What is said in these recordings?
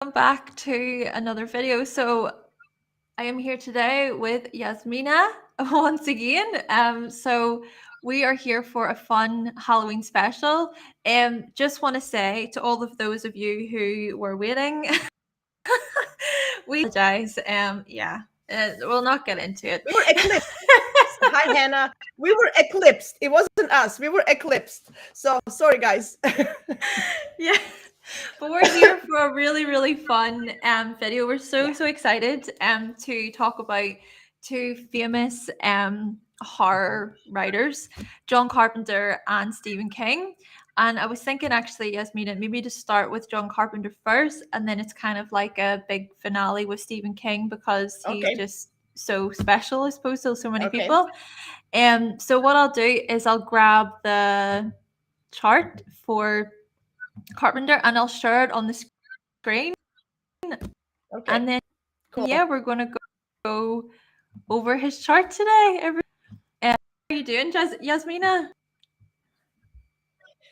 welcome back to another video. So I am here today with Jasmina once again. So we are here for a fun Halloween special. Just want to say to all of those of you who were waiting, we apologize. We'll not get into it. We were eclipsed. Hi, Hannah. We were eclipsed. It wasn't us. We were eclipsed. So sorry, guys. Yeah. But we're here for a really, really fun video. We're so excited to talk about two famous horror writers, John Carpenter and Stephen King. And I was thinking actually, Yasmina, maybe to start with John Carpenter first, and then it's kind of like a big finale with Stephen King because he's just so special, I suppose, to so many people. So what I'll do is I'll grab the chart for Carpenter and I'll share it on the screen. And then we're gonna go over his chart today. How are you doing, Jasmina?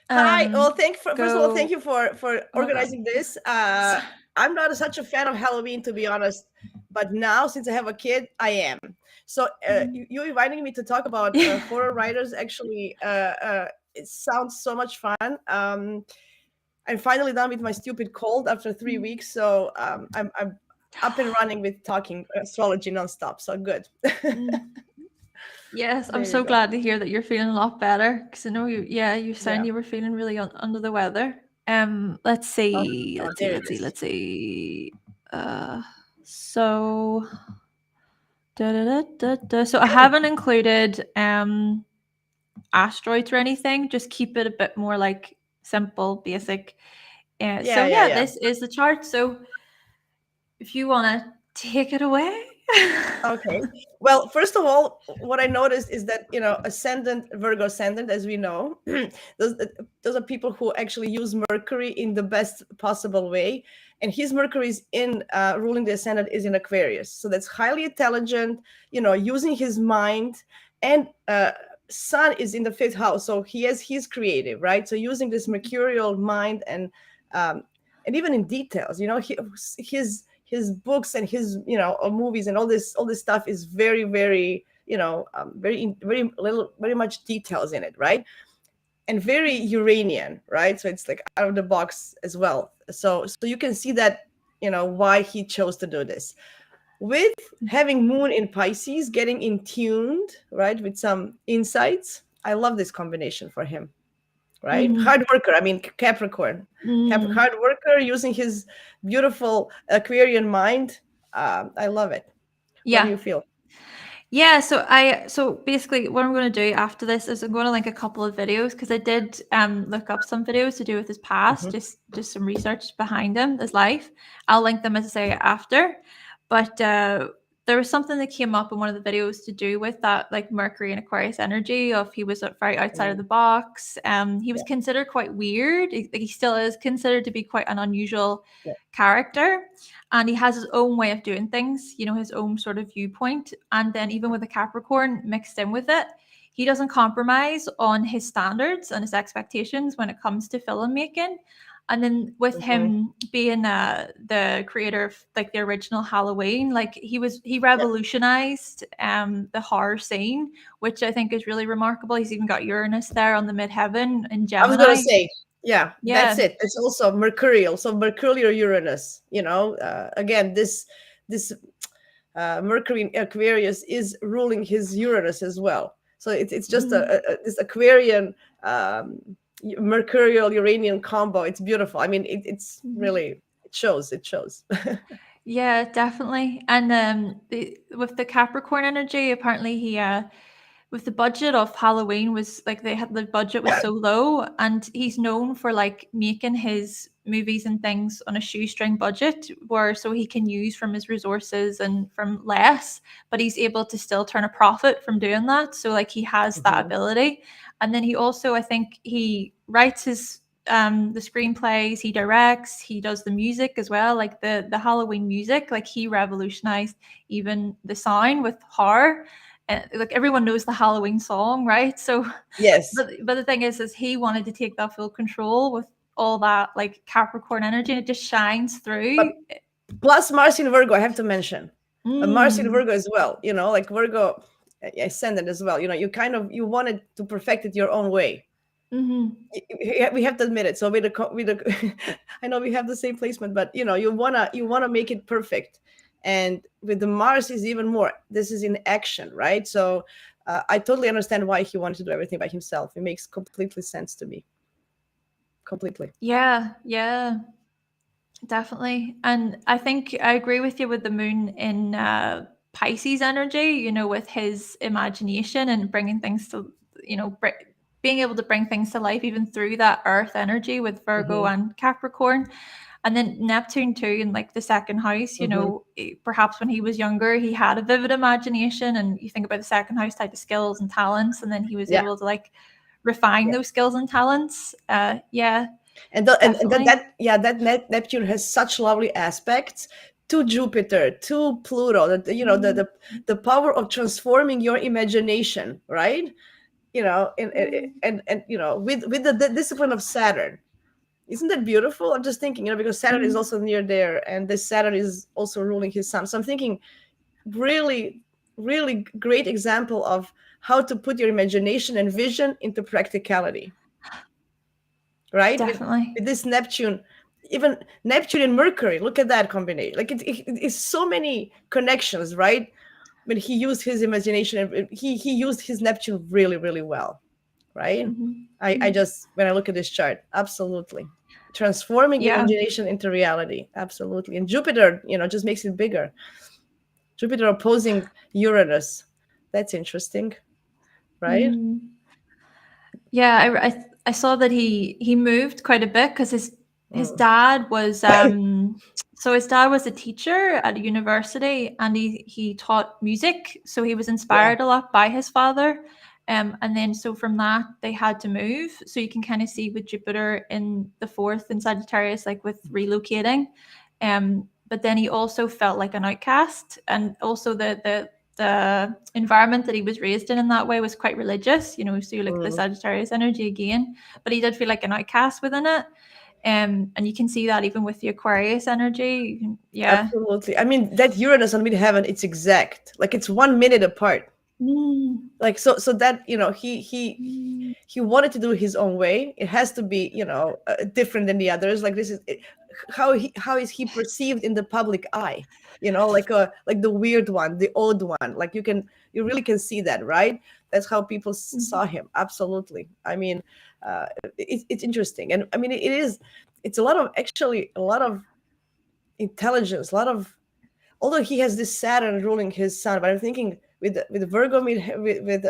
Hi. Well, first of all, thank you for organizing this. I'm not such a fan of Halloween, to be honest, but now since I have a kid, I am. So you inviting me to talk about horror writers. Actually, it sounds so much fun. I'm finally done with my stupid cold after 3 weeks, so I'm up and running with talking astrology nonstop. So good. Yes, I'm so glad to hear that you're feeling a lot better because I know you said you were feeling really under the weather. Let's see. So so I haven't included asteroids or anything. Just keep it a bit more like simple, basic. This is the chart. So if you want to take it away. Okay. Well, first of all, what I noticed is that, ascendant, Virgo ascendant, as we know, those are people who actually use Mercury in the best possible way. And his Mercury is in ruling the ascendant is in Aquarius. So that's highly intelligent, using his mind. And Sun is in the 5th house. So he's creative, right? So using this mercurial mind and even in details, his books and his movies and all this stuff is very, very very much details in it, right? And very Uranian, right? So it's like out of the box as well. So you can see that why he chose to do this. With having Moon in Pisces, getting in tuned, right, with some insights. I love this combination for him, right? Hard worker. I mean, Capricorn. Hard worker using his beautiful Aquarian mind. I love it. What do you feel? Yeah, so basically what I'm going to do after this is I'm going to link a couple of videos because I did look up some videos to do with his past, just some research behind him, his life. I'll link them, as I say, after. But there was something that came up in one of the videos to do with that, like Mercury and Aquarius energy of he was very outside of the box. He was considered quite weird. He still is considered to be quite an unusual character. And he has his own way of doing things, his own sort of viewpoint. And then even with the Capricorn mixed in with it, he doesn't compromise on his standards and his expectations when it comes to filmmaking. And then with him being the creator of like the original Halloween, like he revolutionized the horror scene, which I think is really remarkable. He's even got Uranus there on the midheaven in Gemini. I was going to say, that's it. It's also Mercurial. So Mercury or Uranus, again, this Mercury in Aquarius is ruling his Uranus as well. So it's just this Aquarian Mercurial Uranian combo. It's beautiful. I mean, it's really, it shows. Yeah, definitely. And with the Capricorn energy, apparently he with the budget of Halloween was like the budget was so low, and he's known for like making his movies and things on a shoestring budget so he can use from his resources and from less, but he's able to still turn a profit from doing that. So like he has that ability. And then he also, I think he writes his the screenplays, he directs, he does the music as well, like the Halloween music, like he revolutionized even the sound with horror. Like everyone knows the Halloween song, right? So yes, but the thing is he wanted to take that full control with all that like Capricorn energy, and it just shines through. But plus Mars in Virgo, I have to mention. Mars in Mm. Virgo as well, you know, like Virgo ascendant as well. You know, you wanted to perfect it your own way. We have to admit it. So with the I know we have the same placement, but you know, you wanna make it perfect. And with the Mars is even more. This is in action, right? So I totally understand why he wanted to do everything by himself. It makes completely sense to me. Completely. Yeah, yeah, definitely. And I think I agree with you with the moon in Pisces energy, you know, with his imagination and bringing things to, you know, being able to bring things to life even through that earth energy with Virgo and Capricorn. And then Neptune too, in like the second house, you know, perhaps when he was younger, he had a vivid imagination, and you think about the second house type of skills and talents, and then he was Yeah. able to like refine those skills and talents. Yeah. And that Neptune has such lovely aspects to Jupiter, to Pluto, that you know the power of transforming your imagination, right? You know, and you know, with the discipline of Saturn. Isn't that beautiful? I'm just thinking, you know, because Saturn is also near there, and this Saturn is also ruling his sun. So I'm thinking, really, really great example of how to put your imagination and vision into practicality, right? Definitely. With this Neptune, even Neptune and Mercury. Look at that combination. Like it's so many connections, right? When he used his imagination, he used his Neptune really, really well, right? I just, when I look at this chart, absolutely transforming Yeah. imagination into reality, absolutely. And Jupiter, you know, just makes it bigger. Jupiter opposing Uranus, that's interesting, right? Yeah, I saw that he moved quite a bit because his dad was so his dad was a teacher at a university, and he taught music, so he was inspired a lot by his father. And then so from that they had to move. So you can kind of see with Jupiter in the fourth in Sagittarius, like with relocating. But then he also felt like an outcast, and also the environment that he was raised in that way was quite religious, you know, so you look at the Sagittarius energy again, but he did feel like an outcast within it. And you can see that even with the Aquarius energy. Yeah. Absolutely. I mean, that Uranus and midheaven, it's exact. Like it's 1 minute apart. Like so that, you know, he wanted to do it his own way. It has to be, you know, different than the others. Like this is how is he perceived in the public eye, you know, like the weird one, the odd one. Like you really can see that, right? That's how people saw him. Absolutely. I mean, it's interesting. And I mean, it's a lot of intelligence, a lot of, although he has this Saturn ruling his sun, but I'm thinking with Virgo with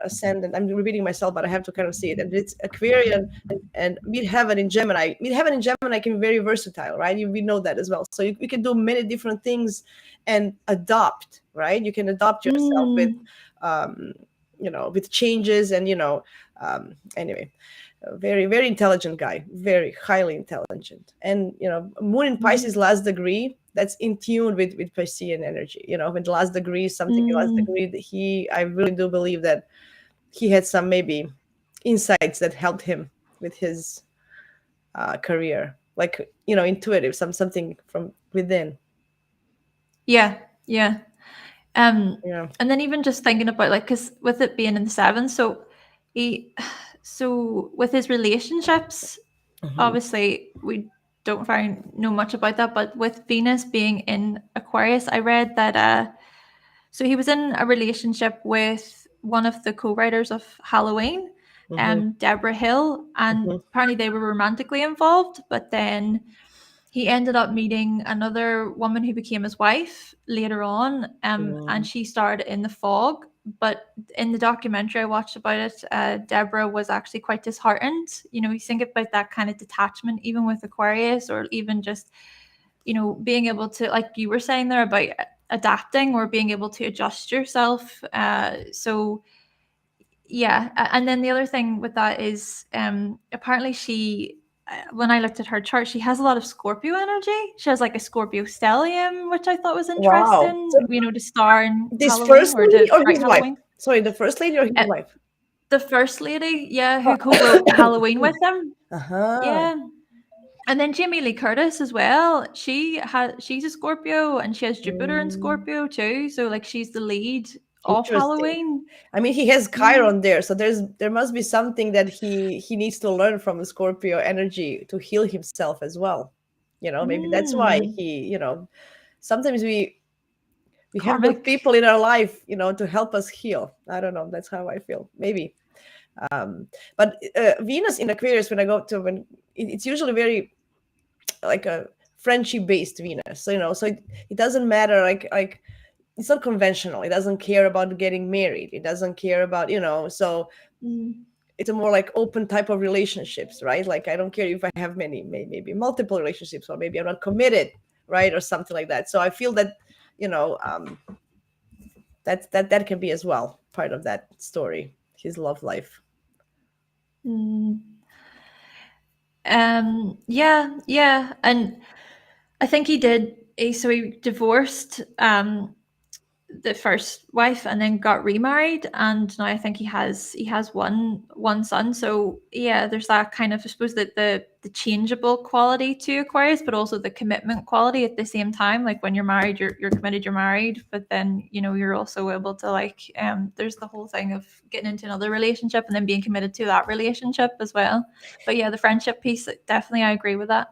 ascendant, I'm repeating myself, but I have to kind of see it. And it's Aquarian and midheaven in Gemini. Midheaven in Gemini can be very versatile, right? We know that as well. So you can do many different things and adopt, right? You can adopt yourself with, you know, with changes and, you know, anyway. A very, very intelligent guy, very highly intelligent. And, you know, Moon in Pisces last degree, that's in tune with Piscean energy. You know, with last degree, something in last degree, that I really do believe that he had some maybe insights that helped him with his career, like, you know, intuitive, something from within. Yeah. Yeah. And then even just thinking about, like, because with it being in the seventh, so with his relationships, obviously we don't know much about that, but with Venus being in Aquarius, I read that so he was in a relationship with one of the co-writers of Halloween, Deborah Hill, and apparently they were romantically involved, but then he ended up meeting another woman who became his wife later on, and she starred in The Fog. But in the documentary I watched about it, Deborah was actually quite disheartened. You know, you think about that kind of detachment, even with Aquarius, or even just, you know, being able to, like you were saying there about adapting or being able to adjust yourself. So yeah, and then the other thing with that is apparently she, when I looked at her chart, she has a lot of Scorpio energy. She has like a Scorpio stellium, which I thought was Wow. interesting. So you know, to star in this Halloween first or lady to or write his wife? Halloween. Sorry, the first lady or his wife? the first lady, yeah, who co-wrote Halloween with him. Yeah. And then Jamie Lee Curtis as well. She's a Scorpio and she has Jupiter in Scorpio too. So like she's the lead of Interesting. Halloween. I mean, he has Chiron there, so there must be something that he needs to learn from the Scorpio energy to heal himself as well. Maybe that's why he, sometimes we have those Karmic. people in our life, to help us heal. I don't know. That's how I feel. Maybe. But Venus in Aquarius, when I go to it's usually very like a friendship based Venus. So so it doesn't matter like it's not conventional. It doesn't care about getting married. It doesn't care about so it's a more like open type of relationships, right? Like I don't care if I have maybe multiple relationships, or maybe I'm not committed, right, or something like that. So I feel that that can be as well part of that story, his love life. Yeah, and I think he divorced the first wife and then got remarried, and now I think he has one son. So yeah, there's that kind of, I suppose, that the changeable quality to Aquarius, but also the commitment quality at the same time. Like when you're married, you're committed, you're married, but then you're also able to like there's the whole thing of getting into another relationship and then being committed to that relationship as well. But yeah, the friendship piece, definitely I agree with that.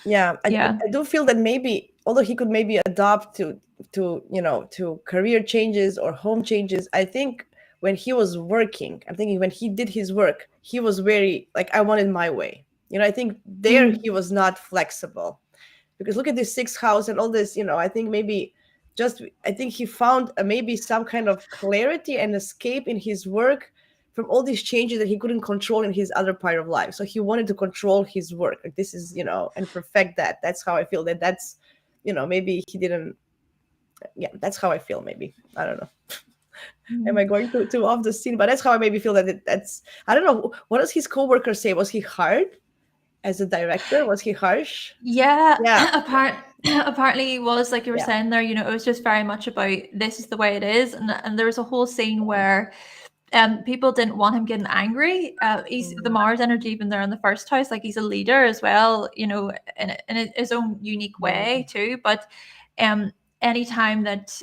Yeah, Yeah. I do feel that maybe, although he could maybe adopt to career changes or home changes, I think when he was working, I'm thinking when he did his work, he was very like, I want it my way. I think there he was not flexible, because look at this sixth house and all this. I think maybe I think he found maybe some kind of clarity and escape in his work from all these changes that he couldn't control in his other part of life. So he wanted to control his work. Like this is, and perfect that. That's how I feel that's, maybe he didn't. Yeah, that's how I feel. Maybe I don't know. Am I going too off the scene? But that's how I maybe feel that's. I don't know. What does his coworker say? Was he hard as a director? Was he harsh? Yeah, Yeah. apparently he was, like you were Yeah. saying there, it was just very much about this is the way it is. And there was a whole scene where people didn't want him getting angry. He's the Mars energy even there in the first house, like he's a leader as well, in his own unique way too. But anytime that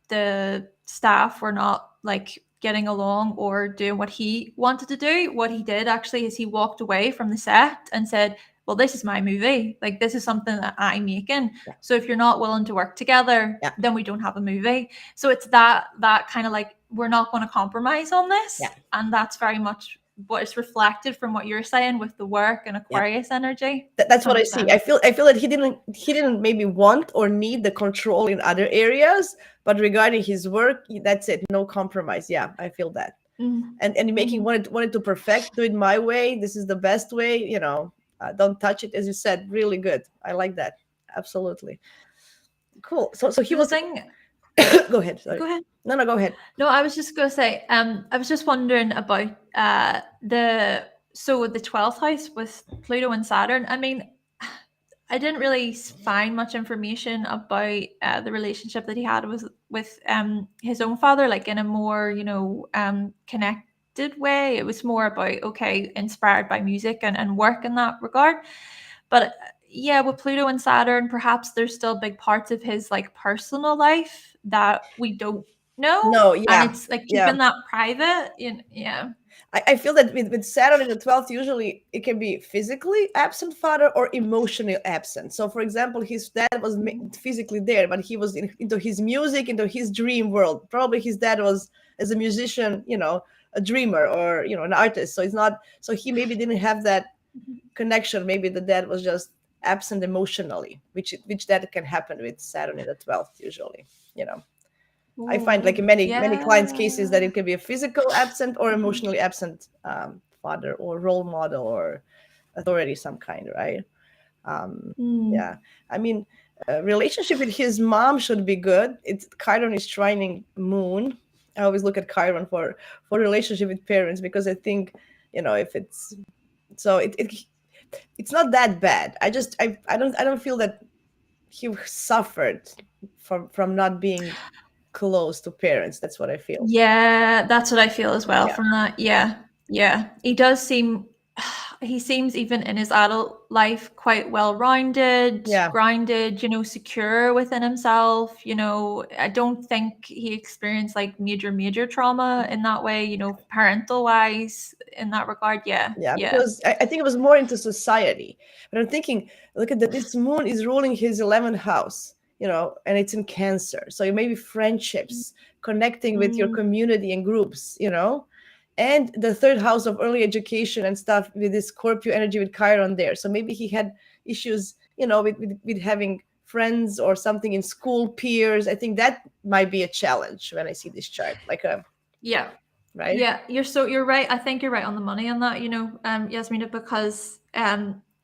the staff were not like getting along or doing what he wanted to do, what he did actually is he walked away from the set and said, well, this is my movie. Like, this is something that I'm making. Yeah. So if you're not willing to work together, Yeah. then we don't have a movie. So it's that kind of like, we're not going to compromise on this. Yeah. And that's very much what is reflected from what you're saying with the work and Aquarius energy. That's what I see. I feel that he didn't maybe want or need the control in other areas, but regarding his work, that's it. No compromise. Yeah, I feel that. And making wanted to perfect, do it my way. This is the best way. Don't touch it, as you said. Really good. I like that. Absolutely. Cool. So he was. Go ahead. Sorry. Go ahead. No, go ahead. No, I was just going to say, I was just wondering about the 12th house with Pluto and Saturn. I mean, I didn't really find much information about the relationship that he had with his own father, like in a more, connected way. It was more about, okay, inspired by music and work in that regard. But yeah, with Pluto and Saturn, perhaps there's still big parts of his like personal life that we don't know. No, yeah. And it's like keeping that private. Yeah. I feel that with Saturn in the 12th, usually it can be physically absent father or emotionally absent. So, for example, his dad was physically there, but he was into his music, into his dream world. Probably his dad was, as a musician, a dreamer or, an artist. So it's not, so he maybe didn't have that connection. Maybe the dad was just absent emotionally, which that can happen with Saturn in the 12th, usually, Ooh, I find like in many clients' cases that it can be a physical absent or emotionally absent father or role model or authority of some kind, right? Yeah, I mean, relationship with his mom should be good. Chiron is trining Moon. I always look at Chiron for relationship with parents, because I think if it's so it's not that bad. I don't feel that he suffered from not being close to parents. That's what I feel. Yeah, that's what I feel as well Yeah. from that. Yeah. Yeah. He does seem he seems even in his adult life quite well-rounded, Yeah. grounded, secure within himself. I don't think he experienced like major trauma in that way, parental wise in that regard. Yeah. Yeah, Yeah. because I think it was more into society. But I'm thinking, look at that. This moon is ruling his 11th house, and it's in Cancer. So maybe friendships, connecting with your Mm, community and groups, and the third house of early education and stuff with this Scorpio energy with Chiron there. So maybe he had issues, with having friends or something in school, peers. I think that might be a challenge when I see this chart, yeah. right? Yeah, you're right. I think you're right on the money on that, Yasmina, because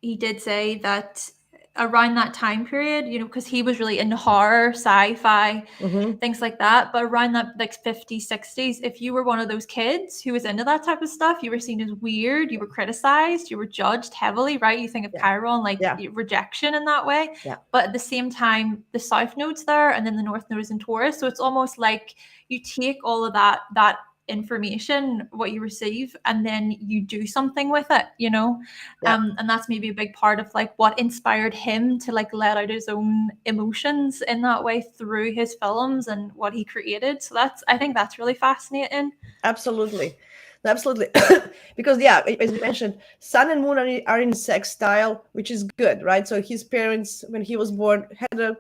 he did say that around that time period, because he was really into horror, sci-fi, Mm-hmm. things like that. But around that like 50s, 60s, if you were one of those kids who was into that type of stuff, you were seen as weird, you were criticized, you were judged heavily, right? You think of Yeah. Chiron, like Yeah. rejection in that way. Yeah. But at the same time, the South Node's there and then the North Node is in Taurus. So it's almost like you take all of that information, what you receive, and then you do something with it, Yeah. and that's maybe a big part of like what inspired him to like let out his own emotions in that way through his films and what he created. So I think that's really fascinating. Absolutely. Absolutely. Because, yeah, as you mentioned, Sun and Moon are in sextile, which is good, right? So his parents, when he was born, had a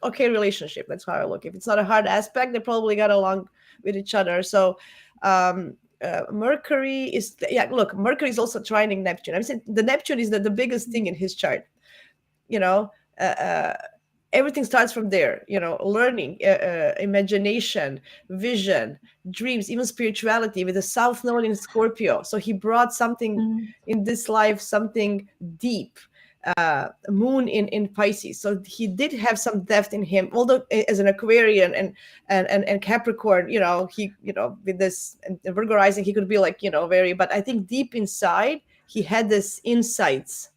okay relationship. That's how I look. If it's not a hard aspect, they probably got along with each other. So, Mercury is, look, Mercury is also trining Neptune. I'm saying the Neptune is the biggest thing in his chart, you know. Everything starts from there, learning, imagination, vision, dreams, even spirituality, with the South Node in Scorpio. So he brought something Mm. in this life, something deep. Moon in Pisces, so he did have some depth in him, although as an Aquarian and Capricorn, he, with this and Virgo rising, he could be like, very, but I think deep inside he had this insights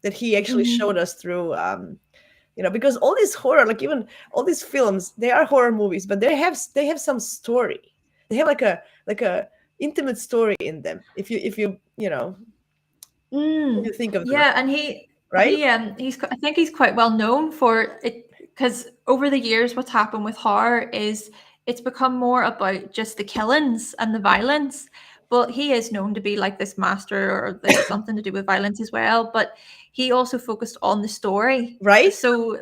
that he actually showed us through, because all this horror, like even all these films, they are horror movies, but they have some story. They have like a intimate story in them. If you think of them, Yeah, and right? I think he's quite well known for it because over the years, what's happened with horror is it's become more about just the killings and the violence. But he is known to be like this master or like something to do with violence as well. But he also focused on the story. Right? So,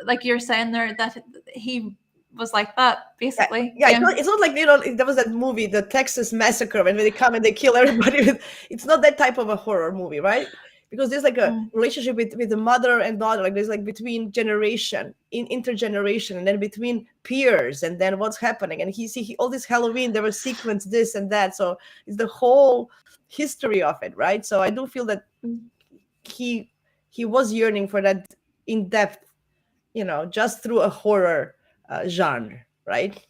like you're saying there, that he was like that Yeah, basically. yeah. It's Yeah. not, it's not like, there was that movie, the Texas Massacre, when they come and they kill everybody. It's not that type of a horror movie, right? Because there's like a Mm, relationship with the mother and daughter, like there's like between generation, in intergeneration, and then between peers, and then what's happening. And all this Halloween, there was sequence this and that. So it's the whole history of it, right? So I do feel that mm. he he was yearning for that in depth, just through a horror genre, right?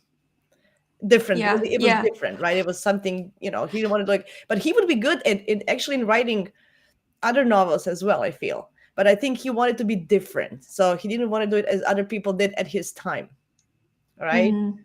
Different, because Yeah. it was Yeah. different, right? It was something, he didn't want to, like, but he would be good at actually in writing other novels as well, I feel. But I think he wanted to be different, so he didn't want to do it as other people did at his time, right? Mm.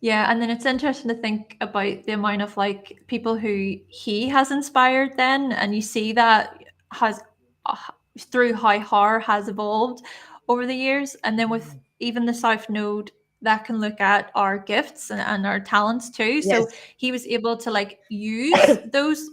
Yeah, and then it's interesting to think about the amount of like people who he has inspired then, and you see that has uh, through how horror has evolved over the years, and then with even the South Node that can look at our gifts and our talents too. So Yes. he was able to like use those,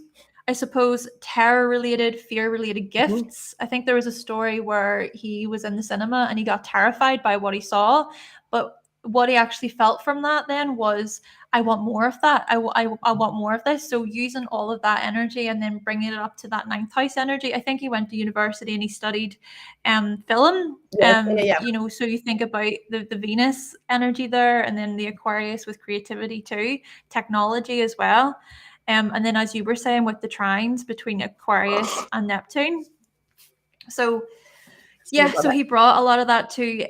I suppose, terror related, fear related Mhm. gifts. I think there was a story where he was in the cinema and he got terrified by what he saw, but what he actually felt from that then was, I want more of that. I want more of this. So using all of that energy and then bringing it up to that ninth house energy. I think he went to university and he studied film. Yes. Yeah, yeah. So you think about the Venus energy there, and then the Aquarius with creativity too, technology as well. And then as you were saying with the trines between Aquarius and Neptune. So Sorry yeah, about so that. he brought a lot of that to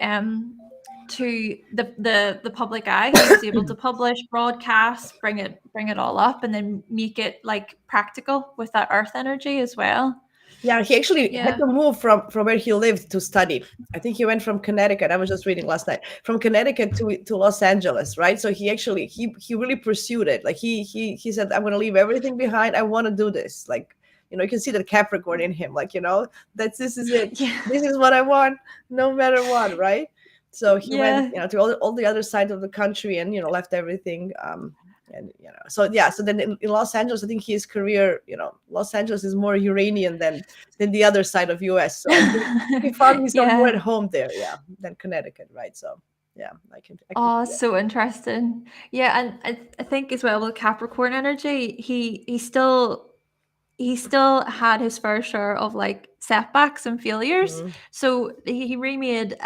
the public eye. He was able to publish, broadcast, bring it all up, and then make it like practical with that earth energy as well. Yeah, he actually had Yeah. to move from where he lived to study. I think he went from Connecticut. I was just reading last night, from Connecticut to Los Angeles, right? So he actually he really pursued it. Like he said, I'm going to leave everything behind. I want to do this. Like, you can see the Capricorn in him. Like, this is it. Yeah. This is what I want, no matter what, right? So he went, Yeah. to all the other side of the country and left everything. And so yeah, so then in Los Angeles, I think his career, Los Angeles is more Uranian than the other side of US. So I think he found himself more Yeah. at home there, yeah, than Connecticut, right? So yeah, I can Oh, see that. so interesting. Yeah, and I think as well with Capricorn energy, he still had his fair share of like setbacks and failures. Mhm. So he remade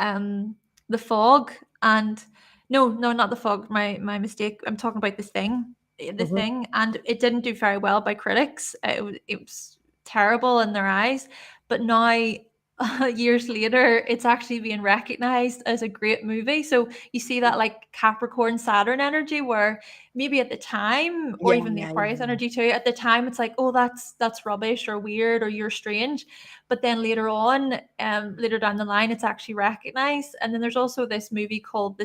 the Fog, and no, not the Fog. My mistake. I'm talking about the Thing. The Mhm. Thing, and it didn't do very well by critics. It was terrible in their eyes. But now, years later, it's actually being recognized as a great movie. So you see that like Capricorn Saturn energy, where maybe at the time, or Yeah, even the yeah, Aquarius yeah. energy too, at the time it's like, oh, that's rubbish or weird or you're strange. But then later on, later down the line, it's actually recognized. And then there's also this movie called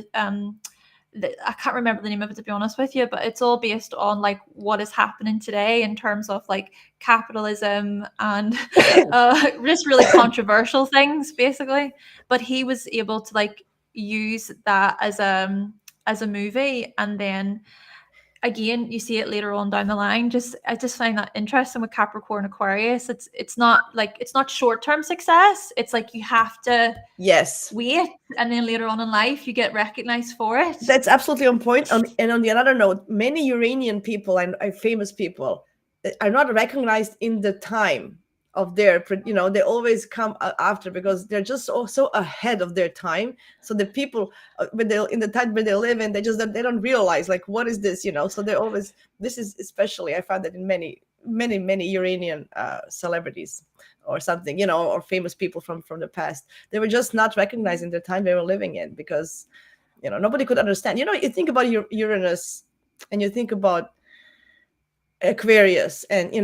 I can't remember the name of it, to be honest with you, but it's all based on like what is happening today in terms of like capitalism and just really controversial things, basically. But he was able to like use that as a movie, and then again you see it later on down the line. I just find that interesting with Capricorn Aquarius. It's not short-term success. It's like you have to Yes. wait, and then later on in life you get recognized for it. That's absolutely on point. And on the other note, many Uranian people and famous people are not recognized in the time of they always come after, because they're just so ahead of their time. So the people, when they in the time when they live in, they don't realize like what is this. So they're always, this is especially, I found that in many Uranian celebrities or something, or famous people from the past. They were just not recognized in the time they were living in, because nobody could understand. You think about your Uranus, and you think about Aquarius, and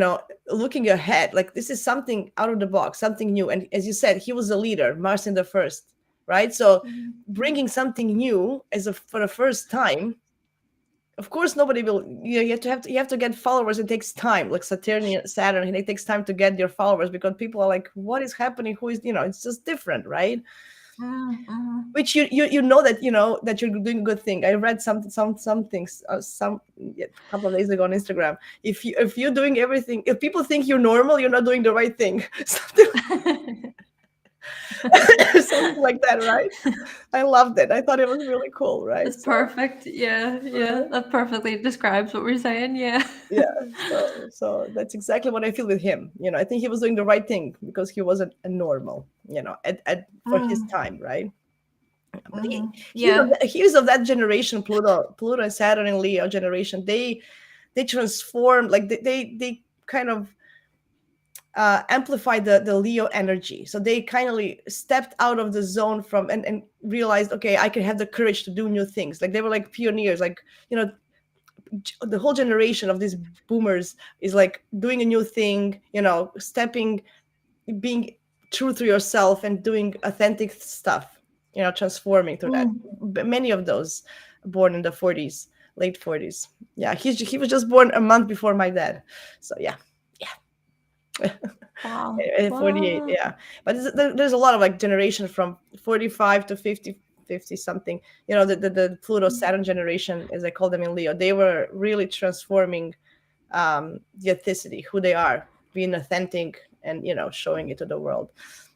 looking ahead, like this is something out of the box, something new. And as you said, he was a leader, Mars in the first, right? So Mhm. bringing something new for the first time, of course nobody will. You have to get followers. It takes time, like Saturn, and it takes time to get your followers, because people are like, what is happening? Who is, it's just different, right? Mhm. Which that you're doing a good thing. I read some things, a couple of days ago on Instagram. If you're doing everything, if people think you're normal, you're not doing the right thing. Something like that, right? I loved it. I thought it was really cool, right? That's So perfect. Yeah, yeah. right? That perfectly describes what we're saying. Yeah. Yeah. So that's exactly what I feel with him. I think he was doing the right thing, because he wasn't a normal, for his Mm, time, right? But yeah. he's of that generation, Pluto and Saturn and Leo generation. They transformed, like they kind of amplified the Leo energy. So they kind of stepped out of the zone and realized, okay, I can have the courage to do new things. Like they were like pioneers, like the whole generation of these boomers is like doing a new thing, stepping, being true to yourself and doing authentic stuff, transforming through that. Mm. Many of those born in the 40s, late 40s. Yeah, he was just born a month before my dad. So yeah. Wow. 48, Wow. yeah. But there's a lot of like generation from 45 to 50 something. The Pluto Saturn generation, as I call them in Leo, they were really transforming the authenticity, who they are, being authentic, and showing it to the world,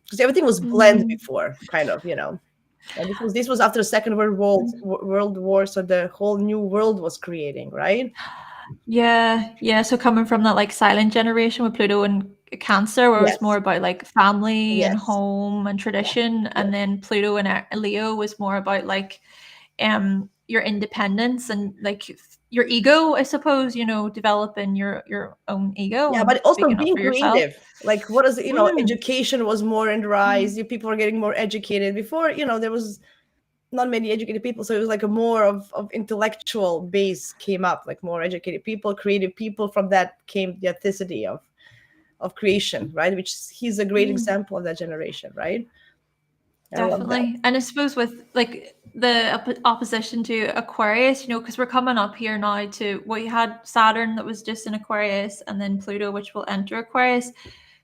because everything was blend Mm. before, kind of, and this was after the Second World War, so the whole new world was creating, right? Yeah, yeah. So coming from that like silent generation with Pluto and Cancer, where it was more Yes, about like family and yes, home and yeah, tradition, and yes. then Pluto and Leo was more about like your independence and like your ego, I suppose, developing your own ego Yeah, and but also speaking up being for yourself. creative. Like, what is it? Mm. Education was more in the rise. People were getting more educated. Before, there was not many educated people, so it was like a more of intellectual base came up, like more educated people, creative people. From that came the authenticity of creation, right? Which he's a great example of that generation, right? I love that. Definitely. And I suppose with like the opposition to Aquarius, because we're coming up here now to what you had Saturn that was just in Aquarius, and then Pluto, which will enter Aquarius.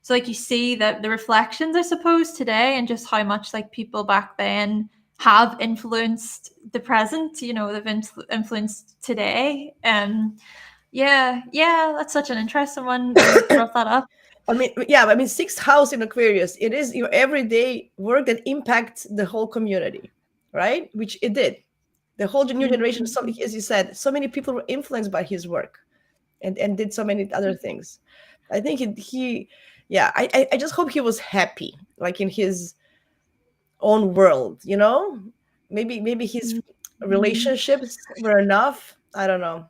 So like you see that the reflections, I suppose, today, and just how much like people back then have influenced the present, they've influenced today. Yeah, that's such an interesting one that you brought that up. I mean, sixth house in Aquarius, it is your everyday work that impacts the whole community, right? Which it did. The whole new generation, so, as you said, so many people were influenced by his work and did so many other things. I think I just hope he was happy, like in his own world, Maybe his relationships were enough. I don't know.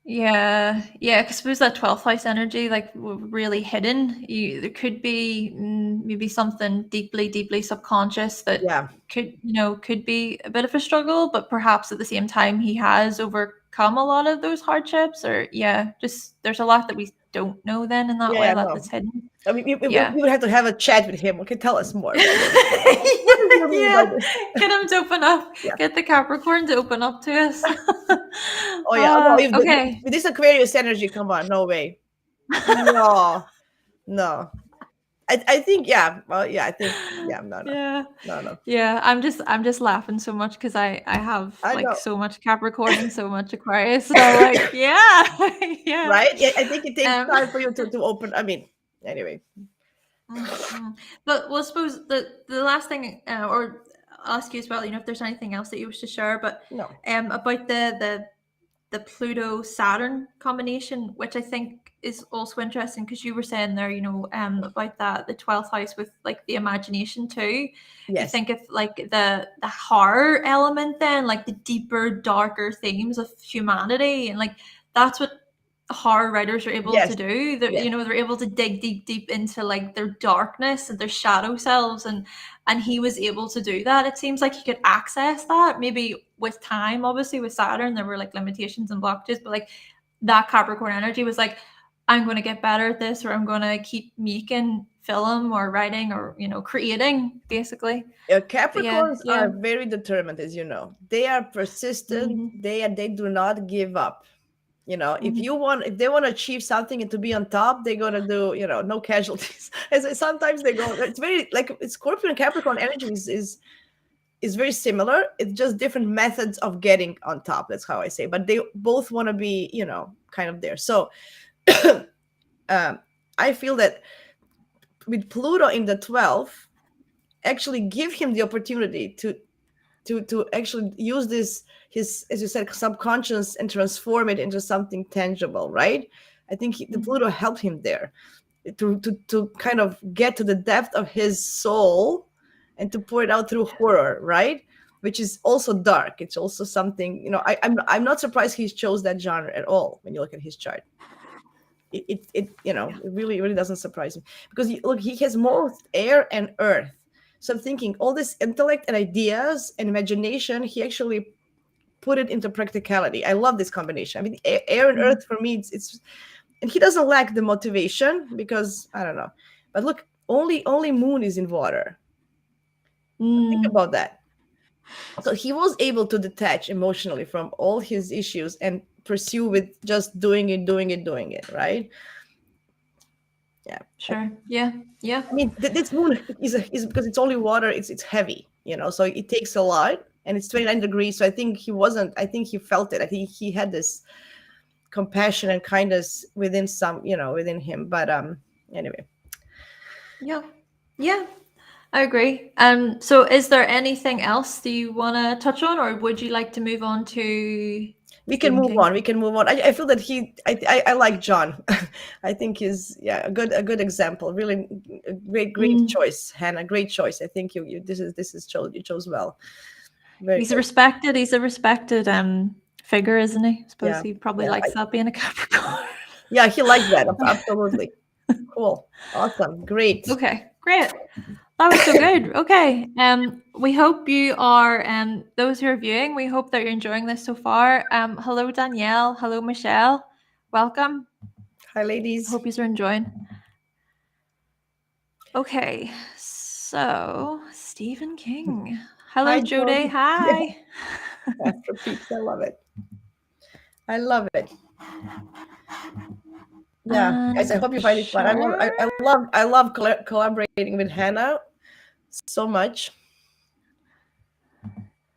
Yeah, because I suppose that 12th house energy, like really hidden. There could be maybe something deeply, deeply subconscious that Yeah. could be a bit of a struggle, but perhaps at the same time he has overcome a lot of those hardships. Or just there's a lot that we don't know then in that way No. that's hidden. I mean, we Yeah. would have to have a chat with him. Okay, tell us more about it. What do you mean by this? Get him to open up. Yeah. Get the Capricorn to open up to us. Oh yeah. No, Okay. with this Aquarius energy, come on, no way. No. I think Well, I think no. No. Yeah, I'm just laughing so much because I have I like know, so much Capricorn and so much Aquarius, and I'm like, yeah. right? Yeah, I think it takes Um, time for you to open. I mean, anyway. But I suppose the last thing, or I'll ask you as well, if there's anything else that you wish to share, but No. About the Pluto Saturn combination, which I think is also interesting because you were saying there, about that the 12th house with like the imagination too. You Yes. think of like the horror element, then like the deeper, darker themes of humanity, and like that's what horror writers are able to do. That they're able to dig deep into like their darkness and their shadow selves, and he was able to do that. It seems like he could access that. Maybe with time, obviously with Saturn there were like limitations and blockages, but like that Capricorn energy was like, I'm going to get better at this, or I'm going to keep making film or writing or creating, basically. Capricorns are very determined, as you know. They are persistent. They do not give up. If they want to achieve something and to be on top, they're gonna do no casualties. As sometimes they go. It's very like Scorpio and Capricorn energy is very similar. It's just different methods of getting on top. That's how I say. But they both want to be kind of there. So I feel that with Pluto in the 12th, actually give him the opportunity to actually use this his, as you said, subconscious and transform it into something tangible, right? I think the Pluto helped him there to kind of get to the depth of his soul and to pour it out through horror, right? Which is also dark. It's also something, I'm not surprised he chose that genre at all when you look at his chart. It really doesn't surprise me, because he has most air and earth. So I'm thinking all this intellect and ideas and imagination, he actually put it into practicality. I love this combination. I mean, air and earth for me, it's and he doesn't lack the motivation, because I don't know. But look, only moon is in water. Think about that. So he was able to detach emotionally from all his issues and pursue with just doing it, right? Yeah. Sure. Yeah. I mean, this moon is because it's only water. It's heavy, so it takes a lot, and it's 29 degrees. So I think he felt it. I think he had this compassion and kindness within him. But anyway. Yeah. I agree. So is there anything else that you want to touch on, or would you like to move on to? We can move on. I feel that I like John. I think he's a good example. Really great choice, Hannah. Great choice. I think you chose well. He's a respected figure, isn't he? I suppose he probably likes that being a Capricorn. Yeah, he likes that. Absolutely. Cool. Awesome. Great. Okay, great. That was so good. Okay. We hope you are, those who are viewing, we hope that you're enjoying this so far. Hello, Danielle. Hello, Michelle. Welcome. Hi, ladies. Hope you're enjoying. Okay, so Stephen King. Hello, Hi, Jody. Jody. Hi. Astro peeps. I love it. I love it. Yeah, guys. I hope you find it fun. I love. Sure. I love collaborating with Hannah so much.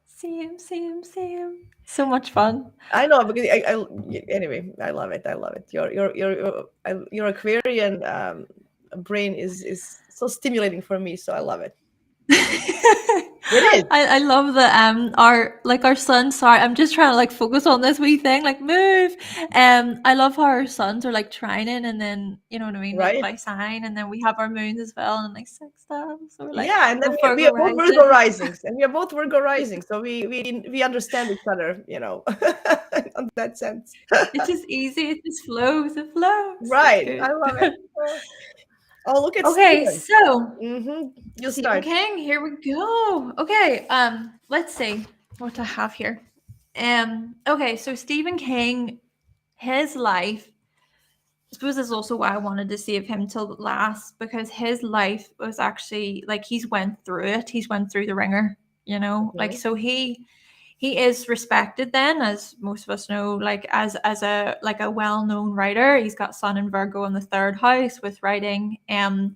Same, same, same. So much fun. I know because anyway, I love it. I love it. Your Aquarian brain is so stimulating for me. So I love it. It is. I love that our sons, sorry, I'm just trying to like focus on this wee thing, like move. I love how our sons are like trining and then you know what I mean, like Right. by sign, and then we have our moons as well and like six stuff. So we're like Yeah, and then the we Virgo are both Virgo rising. risings, and we are both Virgo rising, so we understand each other, on that sense. It's just easy, it just flows, it flows. It's Right, I good. love it. Oh, look at Okay, Stephen. so You Stephen start. King, here we go. Okay, let's see what I have here. Okay, so Stephen King, his life, I suppose this is also why I wanted to save him till last, because his life was actually like he's went through it. He's went through the ringer, like Mhm, so he is respected then, as most of us know, like as a like a well-known writer. He's got Sun and Virgo in the third house with writing. And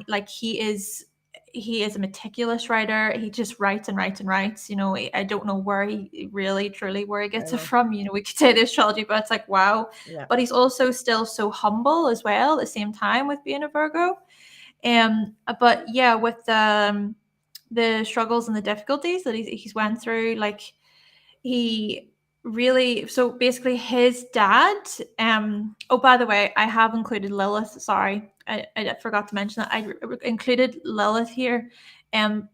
like he is a meticulous writer. He just writes and writes and writes. I don't know where he really truly where he I gets it know. from. We could say the astrology, but it's like wow. Yeah. But he's also still so humble as well at the same time with being a Virgo. But yeah, with the struggles and the difficulties that he's went through, like he really, so basically his dad, oh, by the way, I have included Lilith. Sorry, I forgot to mention that. Included Lilith here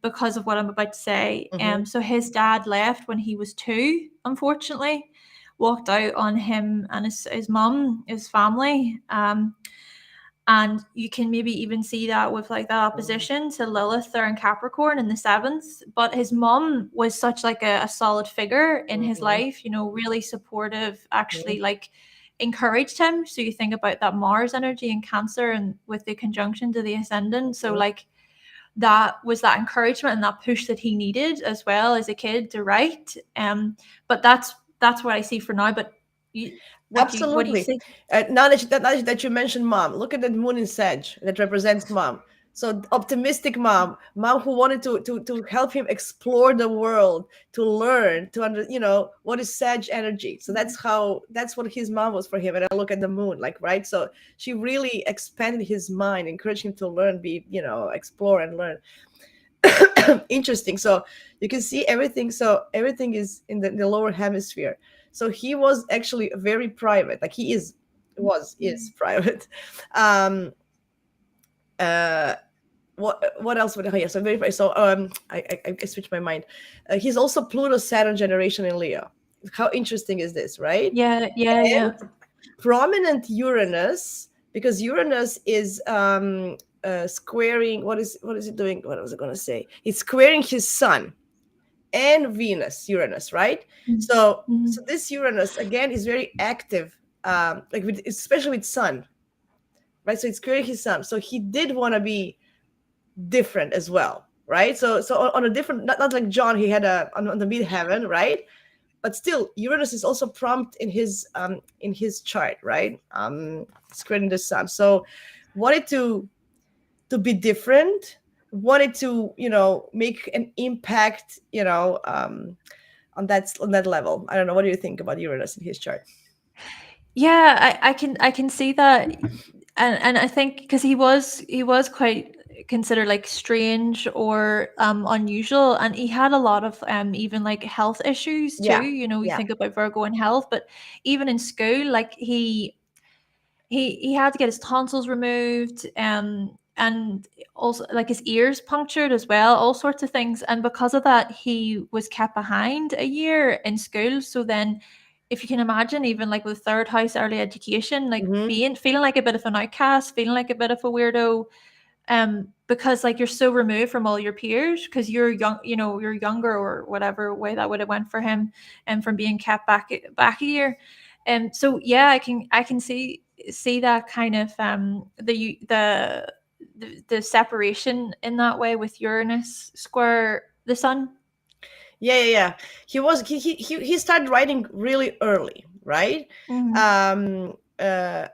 because of what I'm about to say. Hmm. So his dad left when he was 2, unfortunately, walked out on him and his mum, his family. And you can maybe even see that with like that opposition to Lilith there in Capricorn in the 7th. But his mom was such like a solid figure in his Hmm. life, really supportive, actually like encouraged him. So you think about that Mars energy in Cancer and with the conjunction to the ascendant. So like that was that encouragement and that push that he needed as well as a kid to write. But that's what I see for now. But what do you Absolutely. see? Now that you mentioned mom, look at that moon in Sag that represents mom. So optimistic mom who wanted to help him explore the world, to learn, to what is Sag energy. So that's what his mom was for him. And I look at the moon, like, right. So she really expanded his mind, encouraged him to learn, explore and learn. Interesting. So you can see everything. So everything is in the lower hemisphere. So he was actually very private. Like he is private. Um, uh, what else would? Oh, yeah. So very. So I switched my mind. He's also Pluto Saturn generation in Leo. How interesting is this, right? Yeah, yeah, yeah. Prominent Uranus, because Uranus is squaring. What is it doing? What was I going to say? It's squaring his sun and Venus, Uranus, right? So Mhm. so this Uranus again is very active, especially with Sun, right? So it's squaring his sun. So he did want to be different as well, right? So on a different, not like John, he had on the midheaven, right? But still, Uranus is also prompt in his chart, right? Squaring the sun. So wanted to be different, wanted to make an impact, on that level. I don't know. What do you think about Uranus in his chart? Yeah, I can see that, and I think because he was quite considered like strange or unusual, and he had a lot of even like health issues too. Yeah, You yeah. think about Virgo and health, but even in school, like he had to get his tonsils removed, and also like his ears punctured as well, all sorts of things. And because of that, he was kept behind a year in school. So then, if you can imagine, even like with third house early education, like Hmm. being feeling like a bit of an outcast, feeling like a bit of a weirdo, because like you're so removed from all your peers because you're young, you're younger or whatever way that would have went for him, and from being kept back a year. And so yeah, I can see that kind of the the separation in that way with Uranus square the sun. Yeah. He started writing really early, right? Mm-hmm. Yeah.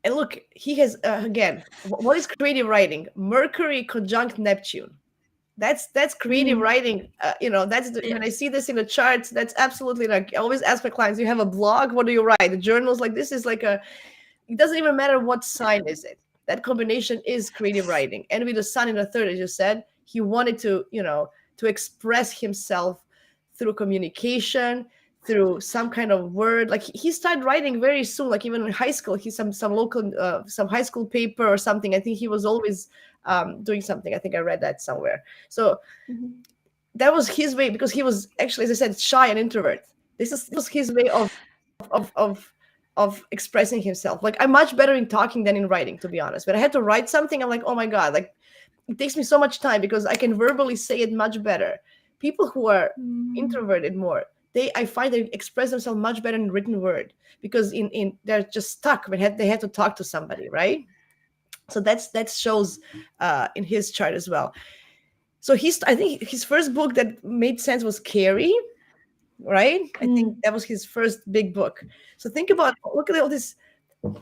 And look, he has again, what is creative writing? Mercury conjunct Neptune. That's creative writing. That's Yeah. when I see this in the charts, that's absolutely, like, I always ask my clients, you have a blog, what do you write? The journals, like, this is like it doesn't even matter what sign is it. That combination is creative writing. And with the sun in the third, as you said, he wanted to express himself through communication, through some kind of word. Like, he started writing very soon, like even in high school. He some local some high school paper or something. I think he was always doing something. I think I read that somewhere. So that was his way, because he was actually, as I said, shy and introvert. This was his way of expressing himself. Like, I'm much better in talking than in writing, to be honest. When I had to write something, I'm like, oh my god, like, it takes me so much time because I can verbally say it much better. People who are introverted more, I find they express themselves much better in written word, because in they're just stuck when they had to talk to somebody, right? So that shows in his chart as well. So I think his first book that made sense was Carrie, right? I think that was his first big book. So think about, look at all this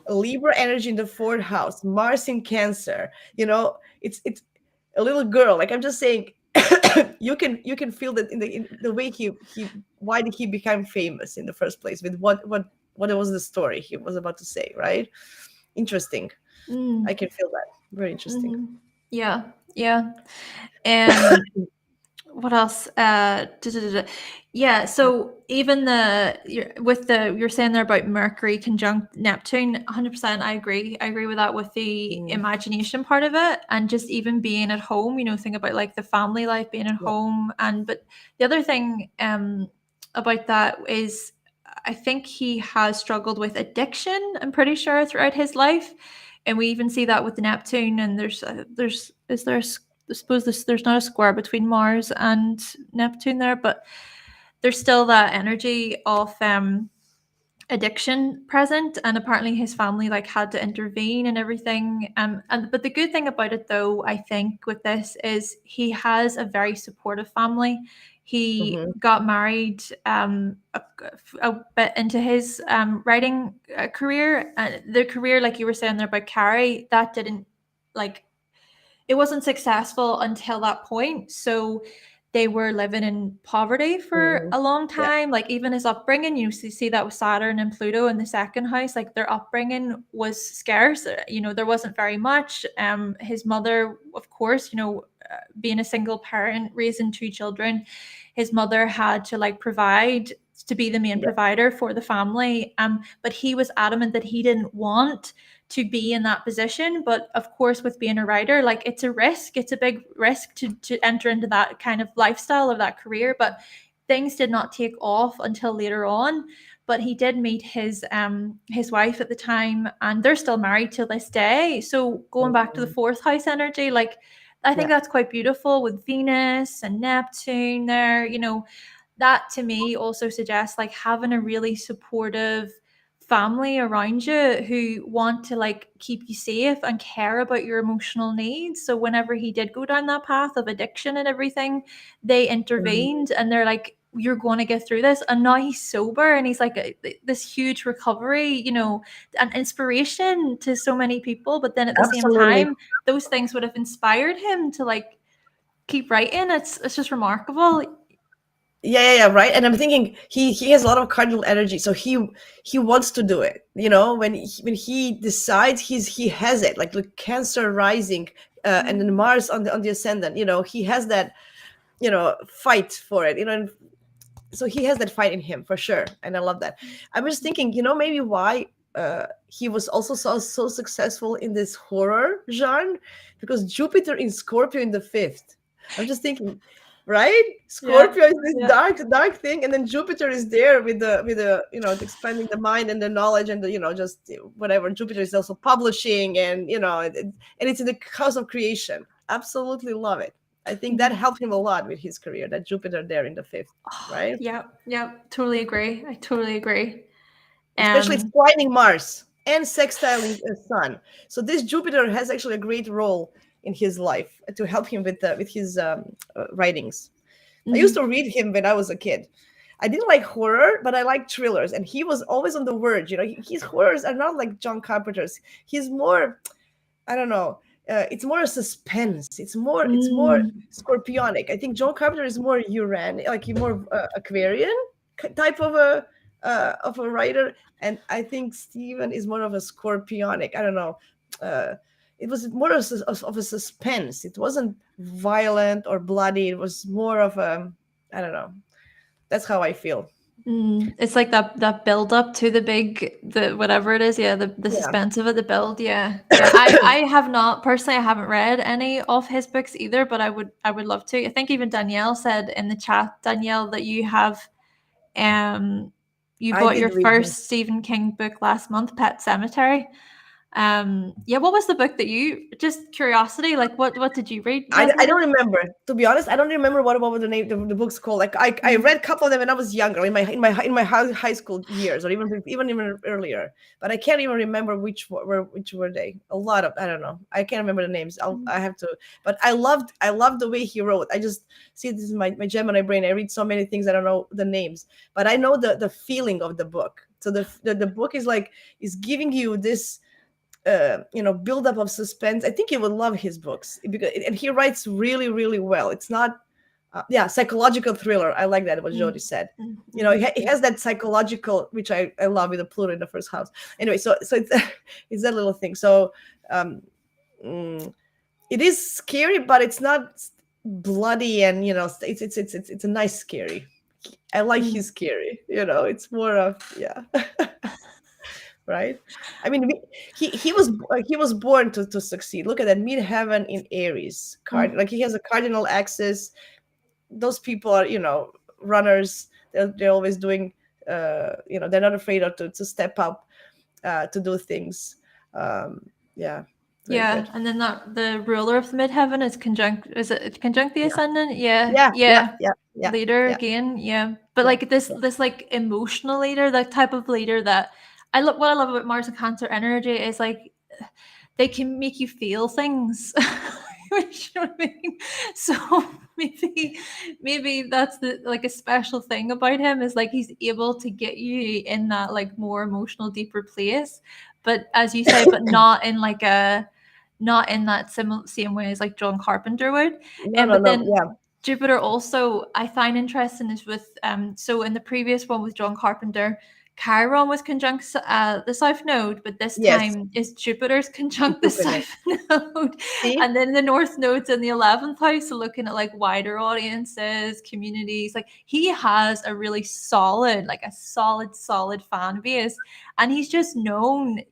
Libra energy in the fourth house, Mars in Cancer. It's a little girl. Like, I'm just saying, you can feel that in the way he why did he become famous in the first place, with what was the story he was about to say, right? Interesting. I can feel that. Very interesting. Yeah. What else? Yeah. So even you're saying there about Mercury conjunct Neptune, 100%. I agree. I agree with that, with the imagination part of it, and just even being at home. Think about like the family life, being at home, but the other thing about that is, I think he has struggled with addiction. I'm pretty sure throughout his life, and we even see that with the Neptune. And I suppose there's not a square between Mars and Neptune there, but there's still that energy of addiction present, and apparently his family like had to intervene and everything. But the good thing about it, though, I think with this is he has a very supportive family. He got married a bit into his writing career. The career, like you were saying there about Carrie, that didn't like it wasn't successful until that point. So they were living in poverty for a long time. Like, even his upbringing, you see that with Saturn and Pluto in the second house, like their upbringing was scarce. There wasn't very much. His mother, of course, being a single parent, raising two children, his mother had to like provide, to be the main provider for the family. But he was adamant that he didn't want to be in that position. But of course, with being a writer, like, it's a risk. It's a big risk to enter into that kind of lifestyle of that career. But things did not take off until later on. But he did meet his wife at the time, and they're still married till this day. So going back to the fourth house energy, like, I think that's quite beautiful with Venus and Neptune there. That to me also suggests like having a really supportive family around you who want to like keep you safe and care about your emotional needs. So whenever he did go down that path of addiction and everything, they intervened and they're like, you're going to get through this. And now he's sober and he's like this huge recovery, an inspiration to so many people. But then at the same time, those things would have inspired him to like keep writing. It's just remarkable. Yeah, right. And I'm thinking he has a lot of cardinal energy, so he wants to do it. When he decides, he has it. Like the Cancer rising, and then Mars on the ascendant. He has that fight for it. And so he has that fight in him for sure, and I love that. I was thinking, maybe why he was also so successful in this horror genre, because Jupiter in Scorpio in the fifth. I'm just thinking, right? Scorpio is this dark thing, and then Jupiter is there with the expanding the mind and the knowledge and the just whatever. Jupiter is also publishing, and and it's in the house of creation. Absolutely love it. I think that helped him a lot with his career, that Jupiter there in the fifth, right? Yeah, totally agree. I totally agree. Especially it's trining Mars and sextiling the Sun. So this Jupiter has actually a great role in his life to help him with his writings. I used Mm. to read him when I was a kid. I didn't like horror, but I like thrillers, and he was always on the verge. His horrors are not like John Carpenter's. He's more, I don't know. It's more a suspense. It's more Mm. scorpionic. I think John Carpenter is more Uran, like more Aquarian type of a writer, and I think Stephen is more of a scorpionic. I don't know. Uh, it was more of a suspense. It wasn't violent or bloody. It was more of a, I don't know. That's how I feel. Mm. It's like that build up to the whatever it is, yeah, the Yeah, suspense of it, the build, yeah, yeah. I have not personally, I haven't read any of his books either, but I would love to. I think even Danielle said in the chat, Danielle, that um you I bought did your read him. first Stephen King book last month, Pet Cemetery. Yeah, what was the book that you, just curiosity, like what did you read, I don't Jasmina? remember, to be honest. I don't remember what was the name the book's called. Like I Mm. read a couple of them when I was younger, in my high school years, or even earlier. But I can't even remember which were they. A lot of, I don't know. I can't remember the names. I have to. But I loved the way he wrote. I just see, this is my Gemini brain. I read so many things I don't know the names, but I know the feeling of the book. So the book is giving you this buildup of suspense. I think you would love his books, because and he writes really, really well. It's not, psychological thriller. I like that, what Jody Mm. said. Mm. It has that psychological, which I love, with the Pluto in the first house. Anyway, so it's it's that little thing. So um, mm, it is scary, but it's not bloody, and it's a nice scary. I like Mm. his scary. It's more of, yeah. Right? I mean, he was born to succeed. Look at that, midheaven in Aries card. Mm. Like, he has a cardinal axis. Those people are, runners. They're always doing. They're not afraid to step up, to do things. Yeah, very Yeah, good. and then that the ruler of the midheaven is it conjunct the Yeah, ascendant? Yeah, yeah, yeah, yeah. yeah, yeah, Leader yeah, again, yeah. But yeah, like this yeah. this like emotional leader, that type of leader that what I love about Mars and Cancer energy is like they can make you feel things. You know what I mean? So maybe that's the like a special thing about him, is like he's able to get you in that like more emotional, deeper place. But as you say, but not in that same way as like John Carpenter would. No, no, But no. then Yeah. Jupiter also I find interesting is with so in the previous one with John Carpenter, Chiron was conjunct the South Node, but this Yes. time is Jupiter's conjunct the Jupiter. South Node, See, and then the North Node's in the 11th house, so looking at like wider audiences, communities. Like he has a really solid, like a solid fan base, and he's just known,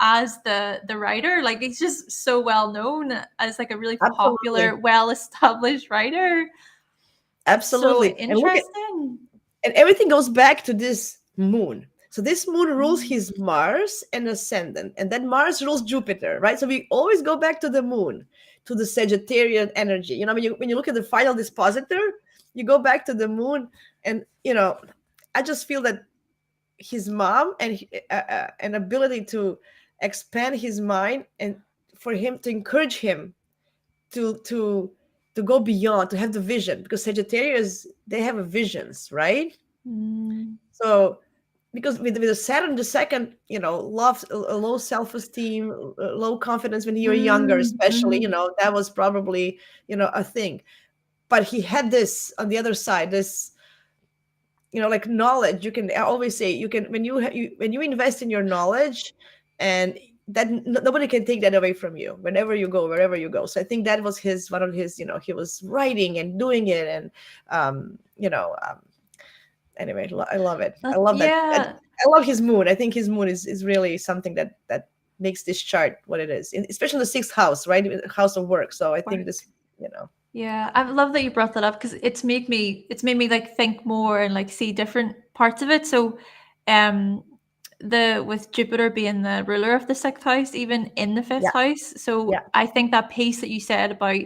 as the writer. Like he's just so well known as like a really absolutely, popular, well established writer. So absolutely. interesting. And everything goes back to this moon. So this moon rules his Mars and ascendant, and then Mars rules Jupiter, right? So we always go back to the moon, to the Sagittarian energy. When you look at the final dispositor, you go back to the moon, and I just feel that his mom and an ability to expand his mind, and for him to encourage him to to to go beyond, to have the vision, because Sagittarius, they have a visions, right? Mm, So, because with the Saturn the second, love, a low self-esteem, low confidence when you were younger, especially, mhm. that was probably, a thing. But he had this on the other side, this, like knowledge. You can, I always say, you can, when you invest in your knowledge, and that nobody can take that away from you whenever you go, wherever you go. So I think that was one of his, he was writing and doing it, and um you know um, anyway, I love it. I love that. Yeah. I love his moon. I think his moon is really something that makes this chart what it is, especially the sixth house, right? House of work. So I think Work. this, you know, Yeah, I love that you brought that up because it's made me like think more and like see different parts of it. So, um, the with Jupiter being the ruler of the sixth house, even in the fifth yeah, house. So yeah, I think that piece that you said about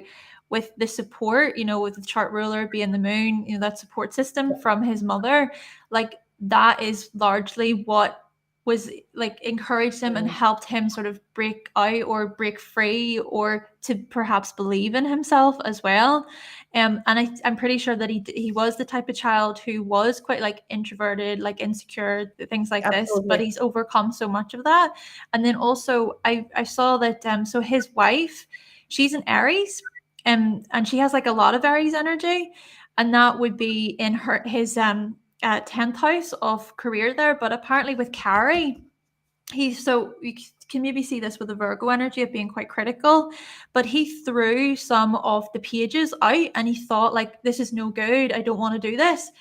with the support, with the chart ruler being the moon, that support system from his mother, like that is largely what was like encouraged him and Mm. helped him sort of break out or break free or to perhaps believe in himself as well. And I'm pretty sure that he was the type of child who was quite like introverted, like insecure, things like this, but Absolutely. he's overcome so much of that. And then also I saw that so his wife, she's an Aries, and she has like a lot of Aries energy, and that would be in his 10th house of career there. But apparently with Carrie, so you can maybe see this with the Virgo energy of being quite critical, but he threw some of the pages out and he thought like, this is no good, I don't want to do this.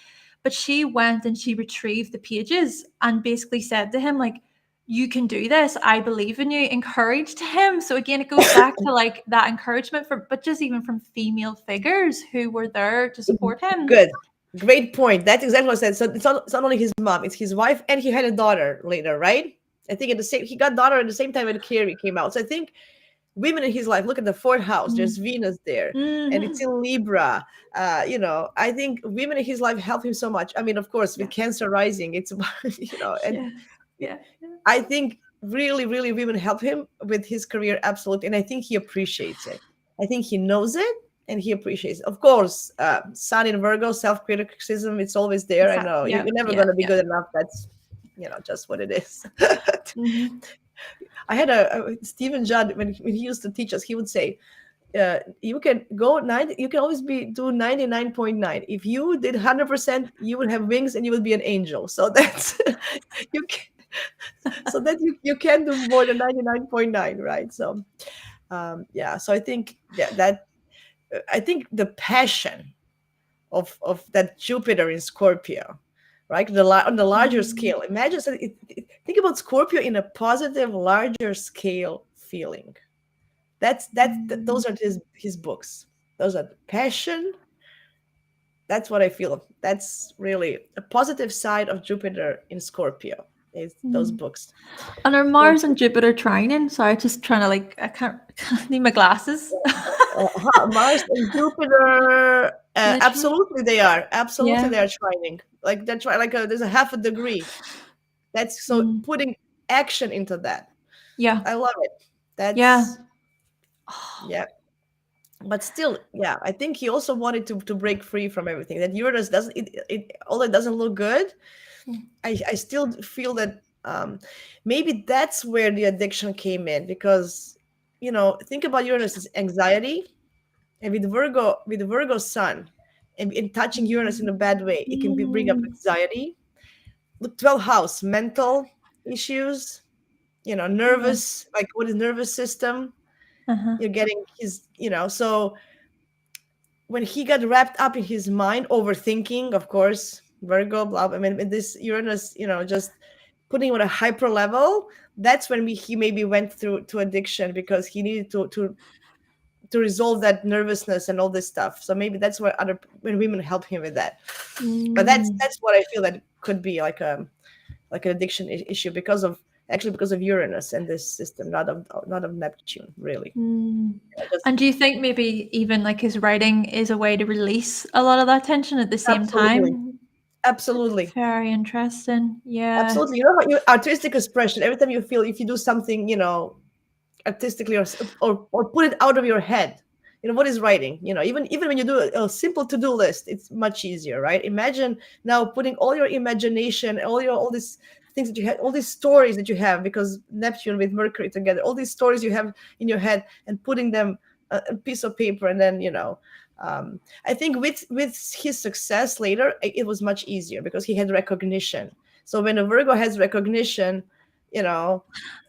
But she went and she retrieved the pages and basically said to him like, you can do this, I believe in you, encouraged him. So again, it goes back to like that encouragement from, but just even from female figures who were there to support him. Good. Great point. That's exactly what I said. So it's not only his mom, it's his wife, and he had a daughter later, right? I think at the same he got daughter at the same time when Carrie came out. So I think women in his life, look at the fourth house, there's Venus there, and it's Mm-hmm. in Libra. I think women in his life help him so much. I mean, of course, with Yeah, Cancer rising, it's and yeah, yeah, I think really, really women help him with his career, absolutely. And I think he appreciates it. I think he knows it and he appreciates it. Of course, Sun in Virgo, self-criticism, it's always there. I know yeah, you're never yeah, going to be yeah. good enough. That's, just what it is. Mm-hmm. I had a Stephen Judd, when he used to teach us, he would say, you can go 90, you can always do 99.9. If you did 100%, you would have wings and you would be an angel. So that's, you can, so that you can do more than 99.9, right? So yeah, so I think, yeah, that I think the passion of that Jupiter in Scorpio, right? On the larger scale, imagine, think about Scorpio in a positive larger scale feeling. Those are his books. Those are the passion. That's what I feel. That's really a positive side of Jupiter in Scorpio, is those books. And are So Mars and Jupiter trining? Sorry, just trying to like, I can't need my glasses. Mars and Jupiter, Do they trine? absolutely they are. Absolutely Yeah. they are trining. Like they're like there's a half a degree. That's so Mm. putting action into that. Yeah. I love it. Yeah. That's yeah. But still, yeah, I think he also wanted to break free from everything. That Uranus doesn't although it doesn't look good, I still feel that maybe that's where the addiction came in because think about Uranus as anxiety. And with Virgo sun, and in touching Uranus in a bad way, it can bring up Mm. anxiety. Look, 12th house, mental issues, Yeah. nervous, like what is nervous system? Uh-huh. You're getting so when he got wrapped up in his mind, overthinking, of course, Virgo, blah, blah. I mean, with this Uranus, just putting on a hyper level, that's when he maybe went through to addiction because he needed to resolve that nervousness and all this stuff. So maybe that's where when women help him with that. But that's Mm. that's what I feel that could be like an addiction issue because of Uranus and this system, not of Neptune, really. Mm. Just And do you think maybe even like his writing is a way to release a lot of that tension at the same absolutely, time? absolutely, Very interesting. Yeah. absolutely. How artistic expression. Every time you feel if you do something, artistically or put it out of your head, what is writing, even when you do a simple to-do list, it's much easier, right? Imagine now putting all your imagination, all these things that you had, all these stories that you have, because Neptune with Mercury together, all these stories you have in your head, and putting them a piece of paper, and then I think with his success later, it was much easier because he had recognition. So when a Virgo has recognition, you know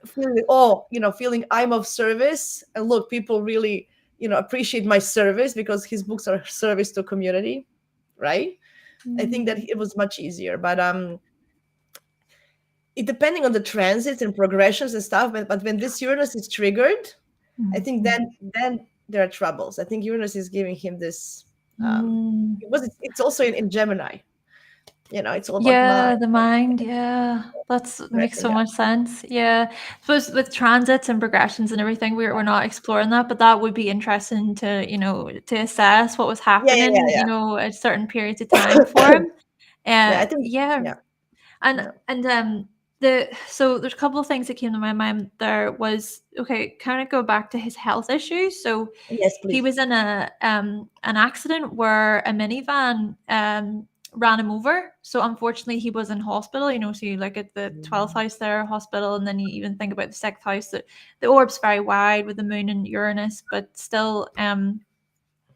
feeling I'm of service, and look, people really appreciate my service because his books are service to community, right? I think that Mm. it was much easier, but it depending on the transits and progressions and stuff, but when this Uranus is triggered, I think Mhm. then there are troubles. I think Uranus is giving him this Mm. it's also in Gemini, it's all about mind. Yeah, the mind. Yeah, that's makes so Yeah, much sense. Yeah, I suppose with transits and progressions and everything, we're not exploring that, but that would be interesting to to assess what was yeah, yeah, happening, yeah, at certain periods of time for him. yeah. I think Yeah, yeah, and yeah. and So there's a couple of things that came to my mind. There was, okay, kind of go back to his health issues. So Yes, he please. was in an accident where a minivan ran him over. So unfortunately he was in hospital, you know, so you look at the 12th house there, hospital, and then you even think about the 6th house, that the orb's very wide with the moon and Uranus, but still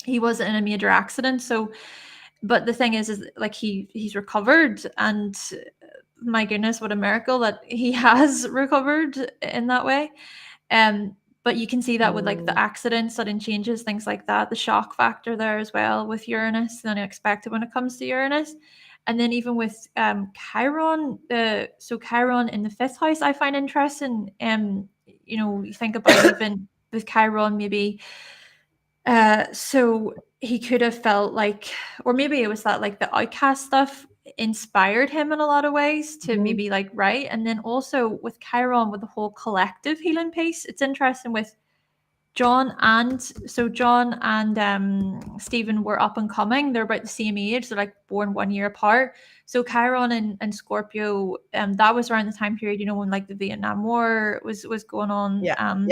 he was in a major accident. So but the thing is like he's recovered, and my goodness, what a miracle that he has recovered in that way. But you can see that with like the accidents, sudden changes, things like that, the shock factor there as well with Uranus, than unexpected when it comes to Uranus. And then even with Chiron, so Chiron in the 5th house, I find interesting. You know, you think about even with Chiron, maybe so he could have felt like, or maybe it was that like the outcast stuff inspired him in a lot of ways to maybe like write. And then also with Chiron, with the whole collective healing piece, it's interesting with John and Stephen were up and coming. They're about the same age. They're like born 1 year apart. So Chiron and Scorpio, that was around the time period, you know, when like the Vietnam War was going on. Yeah.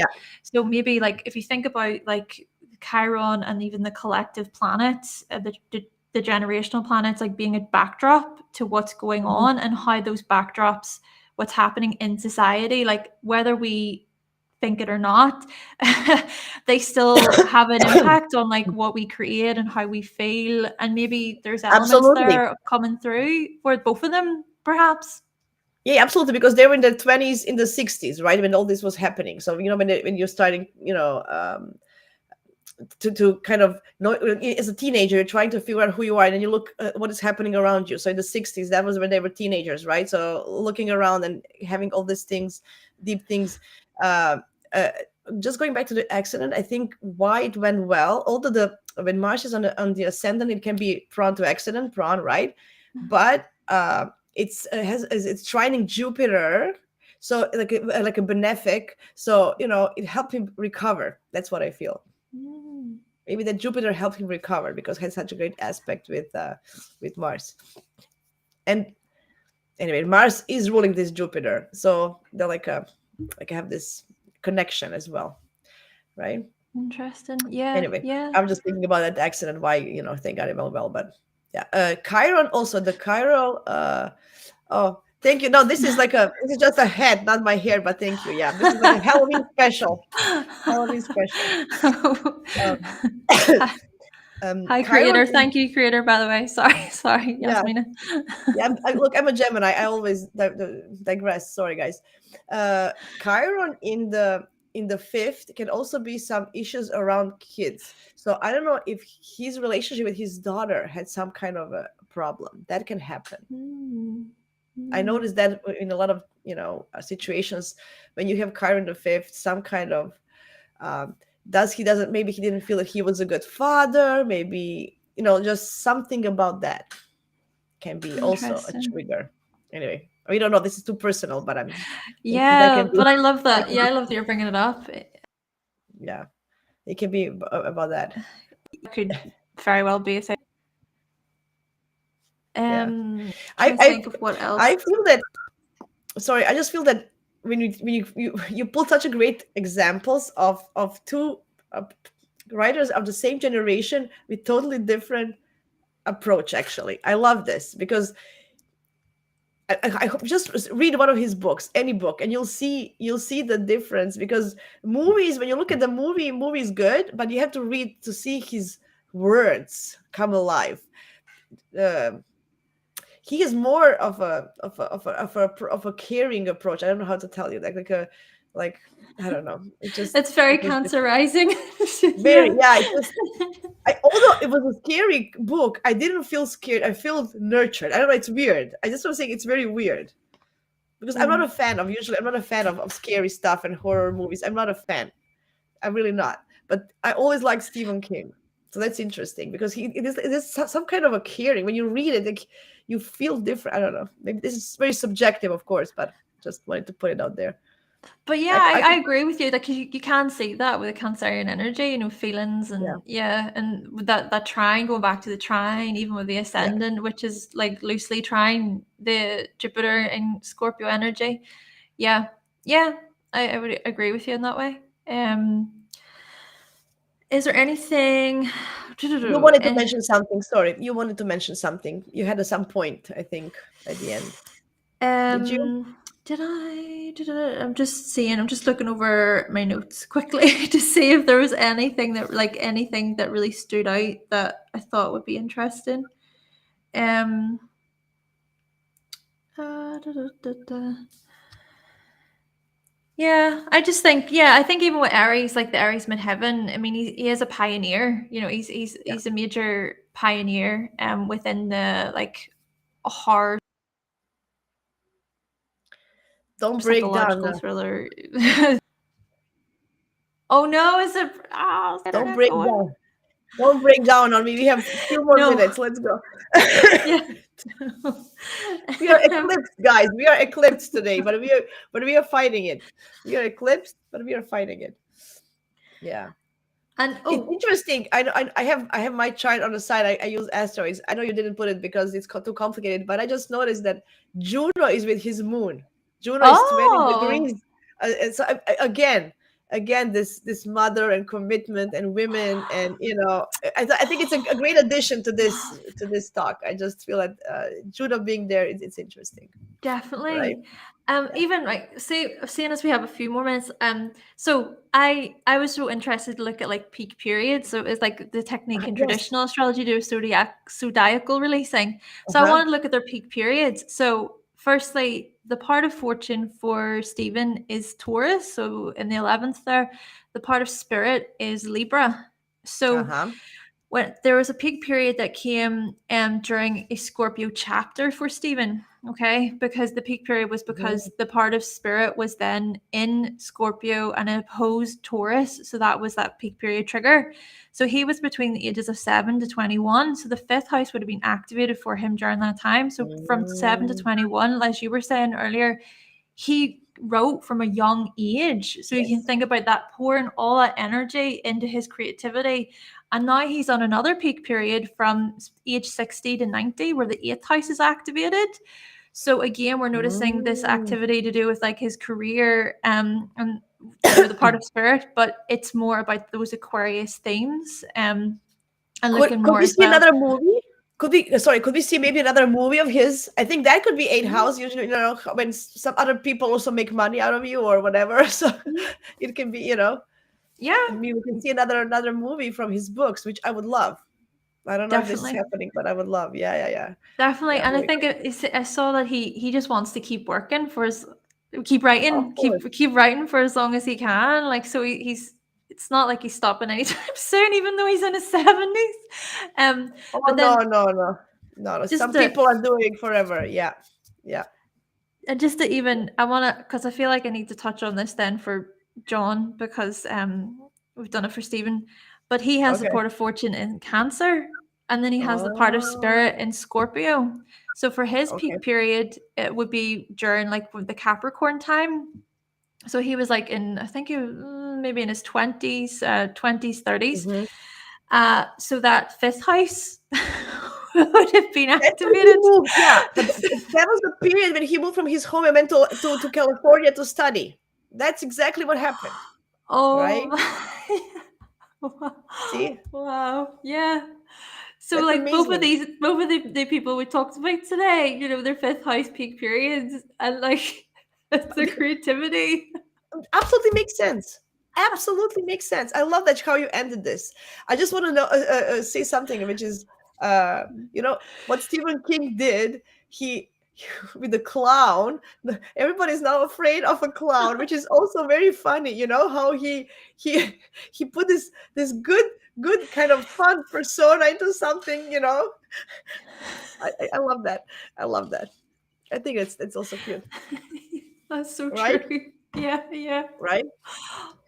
So maybe like if you think about like Chiron and even the collective planets, the generational planets, like being a backdrop to what's going on, and how those backdrops, what's happening in society, like whether we think it or not, they still have an impact on like what we create and how we feel. And maybe there's elements Absolutely. there coming through for both of them, perhaps. Yeah, absolutely, because they were in their 20s, in the 60s, right, when all this was happening. So, you know, when you're starting, you know, to kind of know, as a teenager, you're trying to figure out who you are, and then you look at what is happening around you. So in the 60s, that was when they were teenagers, right? So looking around and having all these things, deep things. Uh, just going back to the accident, I think why it went well, although when Mars is on the ascendant, it can be prone to accident, right? But it's trining Jupiter, so like a benefic. So, you know, it helped him recover. That's what I feel. Maybe that Jupiter helped him recover because it has such a great aspect with Mars. And anyway, Mars is ruling this Jupiter, so they're like have this connection as well, right? Interesting. Yeah. Anyway, Yeah. I'm just thinking about that accident. Why, you know, thank God it went well, but yeah. Chiron also, the Chiron. Oh, thank you. No, this is just a head, not my hair, but thank you. Yeah, this is like a Halloween special. Halloween special. Hi, Chiron creator. is, Thank you, creator, by the way. Sorry, yeah. Jasmina. Yeah, look, I'm a Gemini. I always digress. Sorry, guys. Chiron in the 5th can also be some issues around kids. So I don't know if his relationship with his daughter had some kind of a problem. That can happen. I noticed that in a lot of, you know, situations when you have Chiron in the 5th, some kind of maybe he didn't feel that he was a good father. Maybe, you know, just something about that can be also a trigger. Anyway, we don't know. This is too personal, but I'm. That can Yeah, be. but I love that. Yeah, I love that you're bringing it up. Yeah, it can be about that. It could very well be a thing. Yeah. I think of what else. I feel that. Sorry, I just feel that when you pull such a great examples of two writers of the same generation with totally different approach. Actually, I love this because I hope just read one of his books, any book, and you'll see the difference. Because movies, when you look at the movie is good, but you have to read to see his words come alive. He is more of a caring approach. I don't know how to tell you, like I don't know. It's very Cancer rising. Very, yeah. Although it was a scary book, I didn't feel scared. I felt nurtured. I don't know. It's weird. I just want to say it's very weird because I'm not a fan of scary stuff and horror movies. I'm not a fan. I'm really not. But I always like Stephen King, so that's interesting because it is some kind of a caring. When you read it, like, you feel different. I don't know. Maybe this is very subjective, of course, but just wanted to put it out there. But yeah, I agree with you that you can see that with the Cancerian energy, feelings and and with that trine, going back to the trine, even with the ascendant, which is like loosely trine the Jupiter in Scorpio energy. Yeah, I would agree with you in that way. Is there anything? You wanted to mention something. Sorry, you wanted to mention something. You had some point, I think, at the end. Did you? Did I? I'm just seeing. I'm just looking over my notes quickly to see if there was anything that really stood out that I thought would be interesting. Da, da, da, da. Yeah, I just think, I think even with Aries, like the Aries midheaven, I mean, he is a pioneer. He's a major pioneer within the like hard Don't break down psychological now. thriller. Oh no, is it? Don't break down. Don't break down on me. We have a few more minutes. Let's go. Yeah. We are eclipsed, guys. We are eclipsed today, but we are fighting it. We are eclipsed, but we are fighting it. Yeah. And it's interesting. I have my chart on the side. I use asteroids. I know you didn't put it because it's too complicated, but I just noticed that Juno is with his moon. Juno is 20 degrees. And so again, this mother and commitment and women, and I think it's a great addition to this talk. I just feel that Juno being there, it's interesting. Definitely. Right? Even like seeing as we have a few more minutes, so I was so interested to look at like peak periods. So it's like the technique in traditional astrology to zodiacal releasing. So I wanted to look at their peak periods. So firstly, the part of fortune for Stephen is Taurus. So in the 11th there, the part of spirit is Libra. So when there was a peak period that came during a Scorpio chapter for Stephen, okay, because the peak period was because the part of spirit was then in Scorpio and opposed Taurus, so that was that peak period trigger. So he was between the ages of 7 to 21, so the 5th house would have been activated for him during that time. So from 7 to 21, as you were saying earlier, he wrote from a young age. So you can think about that, pouring all that energy into his creativity. And now he's on another peak period from age 60 to 90 where the 8th house is activated. So again, we're noticing this activity to do with like his career and the part of spirit, but it's more about those Aquarius themes and looking more as well. Another movie? Could we see maybe another movie of his? I think that could be 8th house. Usually, when some other people also make money out of you or whatever. So it can be, we can see another movie from his books, which I would love. I don't know if this is happening, but I would love. Yeah. Definitely. And I think I saw that he just wants to keep working keep writing for as long as he can. Like, so it's not like he's stopping anytime soon, even though he's in his 70s. But then, no. Some people are doing forever. Yeah. And just to I want to, because I feel like I need to touch on this then for John, because we've done it for Stephen, but he has the part of fortune in Cancer, and then he has the part of spirit in Scorpio. So for his peak period, it would be during like the Capricorn time. So he was like I think he was maybe in his 20s, 30s. So that 5th house would have been activated. Yeah, but that was the period when he moved from his home and went to California to study. That's exactly what happened. Oh, right? See? Wow. Yeah. So that's like amazing. both of the people we talked about today, their 5th house peak periods and like their creativity. Absolutely makes sense. Absolutely makes sense. I love that how you ended this. I just want to say something, which is, what Stephen King did. He with the clown. Everybody's now afraid of a clown, which is also very funny. How he put this good kind of fun persona into something. I love that. I love that. I think it's also cute. That's so true. Yeah. Right?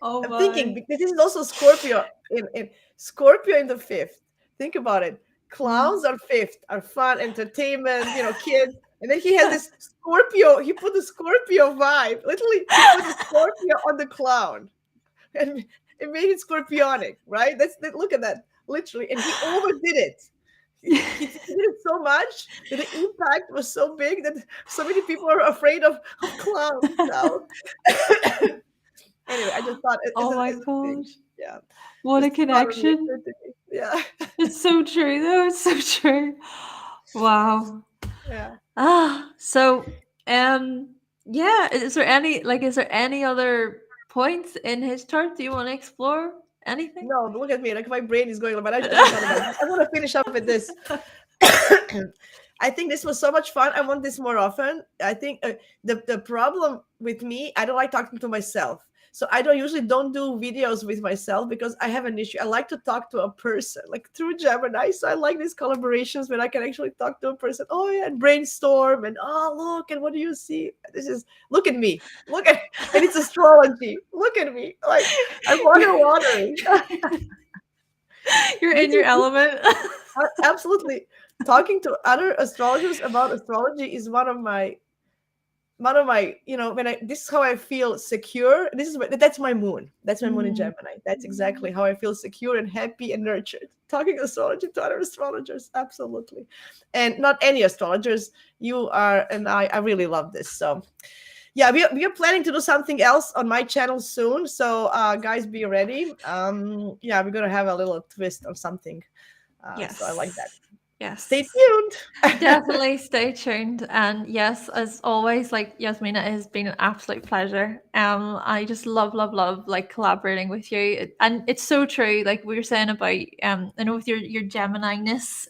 Oh, I'm thinking, because this is also Scorpio in Scorpio in the 5th. Think about it. Clowns are 5th, are fun, entertainment, kids. And then he has this Scorpio. He put the Scorpio vibe. Literally, he put the Scorpio on the clown, and it made it scorpionic, right? Look at that, literally. And he overdid it. He did it so much that the impact was so big that so many people are afraid of clowns now. Anyway, I just thought Oh my it's a thing. gosh. Yeah. What a Just thought it connection. occurred to me. Yeah. It's so true though. It's so true. Wow. Yeah. So yeah, is there any other points in his chart? Do you want to explore anything? No, look at me. Like my brain is going, but I just thought about it. I want to finish up with this. I think this was so much fun. I want this more often. I think the problem with me, I don't like talking to myself. So I don't do videos with myself because I have an issue. I like to talk to a person, like through Gemini. So I like these collaborations when I can actually talk to a person. Oh yeah, and brainstorm and look, and what do you see? Look at me. And it's astrology. Look at me. Like I'm watering. You're in your element. Absolutely. Talking to other astrologers about astrology is one of my this is how I feel secure. That's my moon. That's my moon in Gemini. That's exactly how I feel secure and happy and nurtured. Talking astrology to other astrologers. Absolutely. And not any astrologers. You are, and I really love this. So yeah, we are planning to do something else on my channel soon. So guys, be ready. Yeah, we're gonna have a little twist on something. Yes. So I like that. Yes. Stay tuned. Definitely stay tuned. And yes, as always, like Jasmina, it has been an absolute pleasure. I just love like collaborating with you. And it's so true, like we were saying about I know with your Gemini-ness,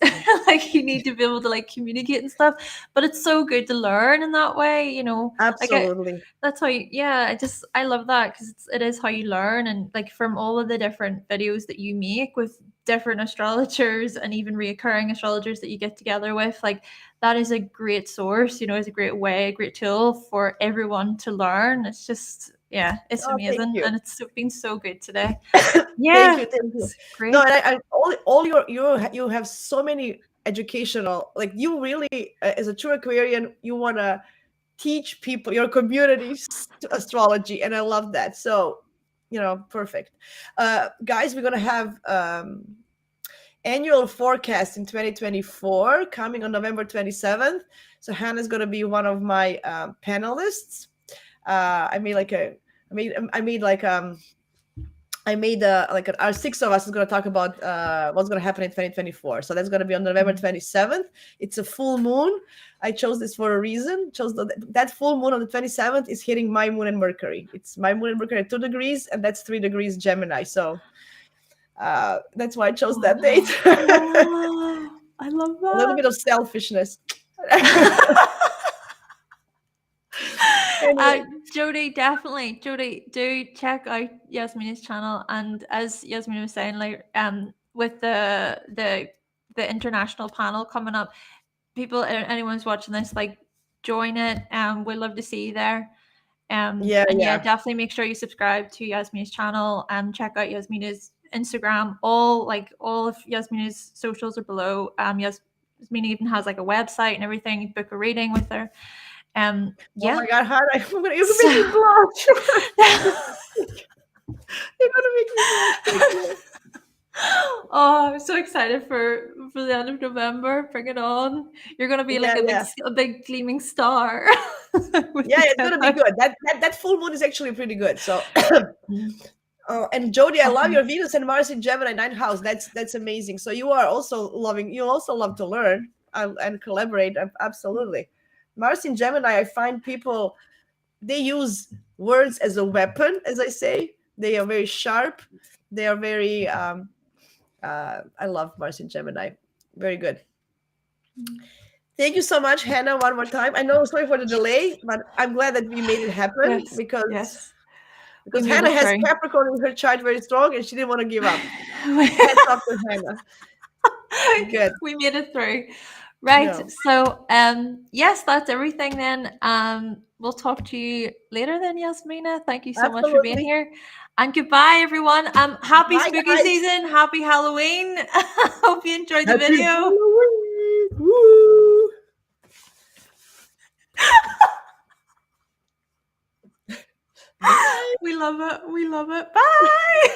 like you need to be able to like communicate and stuff. But it's so good to learn in that way, you know. Absolutely. That's how I love that because it is how you learn, and like from all of the different videos that you make with different astrologers and even reoccurring astrologers that you get together with, like that is a great source, you know, is a great way, a great tool for everyone to learn. It's just it's amazing, and it's been so good today. Yeah, thank you. Great. No, and I all you have so many educational, like you really as a true Aquarian, you want to teach people, your community, astrology, and I love that. So perfect. Guys, we're gonna have annual forecast in 2024 coming on November 27th. So Hannah's gonna be one of my panelists. I made our 6 of us is going to talk about what's going to happen in 2024. So that's going to be on November 27th. It's a full moon. I chose this for a reason. That full moon on the 27th is hitting my moon and Mercury. It's my moon and Mercury at 2 degrees, and that's 3 degrees Gemini. So that's why I chose that date. I love that. A little bit of selfishness. Anyway. Jody, do check out Jasmina's channel, and as Jasmina was saying, like with the international panel coming up, anyone's watching this, like join it. We'd love to see you there. Definitely make sure you subscribe to Jasmina's channel and check out Jasmina's Instagram. All of Jasmina's socials are below. Jasmina even has like a website and everything. Book a reading with her. Oh my God, how you're gonna make me blush. You're gonna make me blush. Oh, I'm so excited for the end of November. Bring it on. You're gonna be like a big gleaming star. It's gonna be good. That full moon is actually pretty good. So and Jody, I love your Venus and Mars in Gemini 9th house. That's amazing. So you also love to learn and collaborate. Absolutely. Mars in Gemini, I find people, they use words as a weapon, as I say. They are very sharp. They are very, I love Mars in Gemini. Very good. Thank you so much, Hannah, one more time. I know, sorry for the delay, but I'm glad that we made it happen because Hannah has Capricorn in her chart very strong and she didn't want to give up. Hats off to Hannah. Good. We made it through. Right. Yeah. So, yes, that's everything then. We'll talk to you later then, Jasmina. Thank you so much for being here. And goodbye, everyone. Happy spooky season. Happy Halloween. Hope you enjoyed the video. Halloween. Woo. love it. We love it. Bye.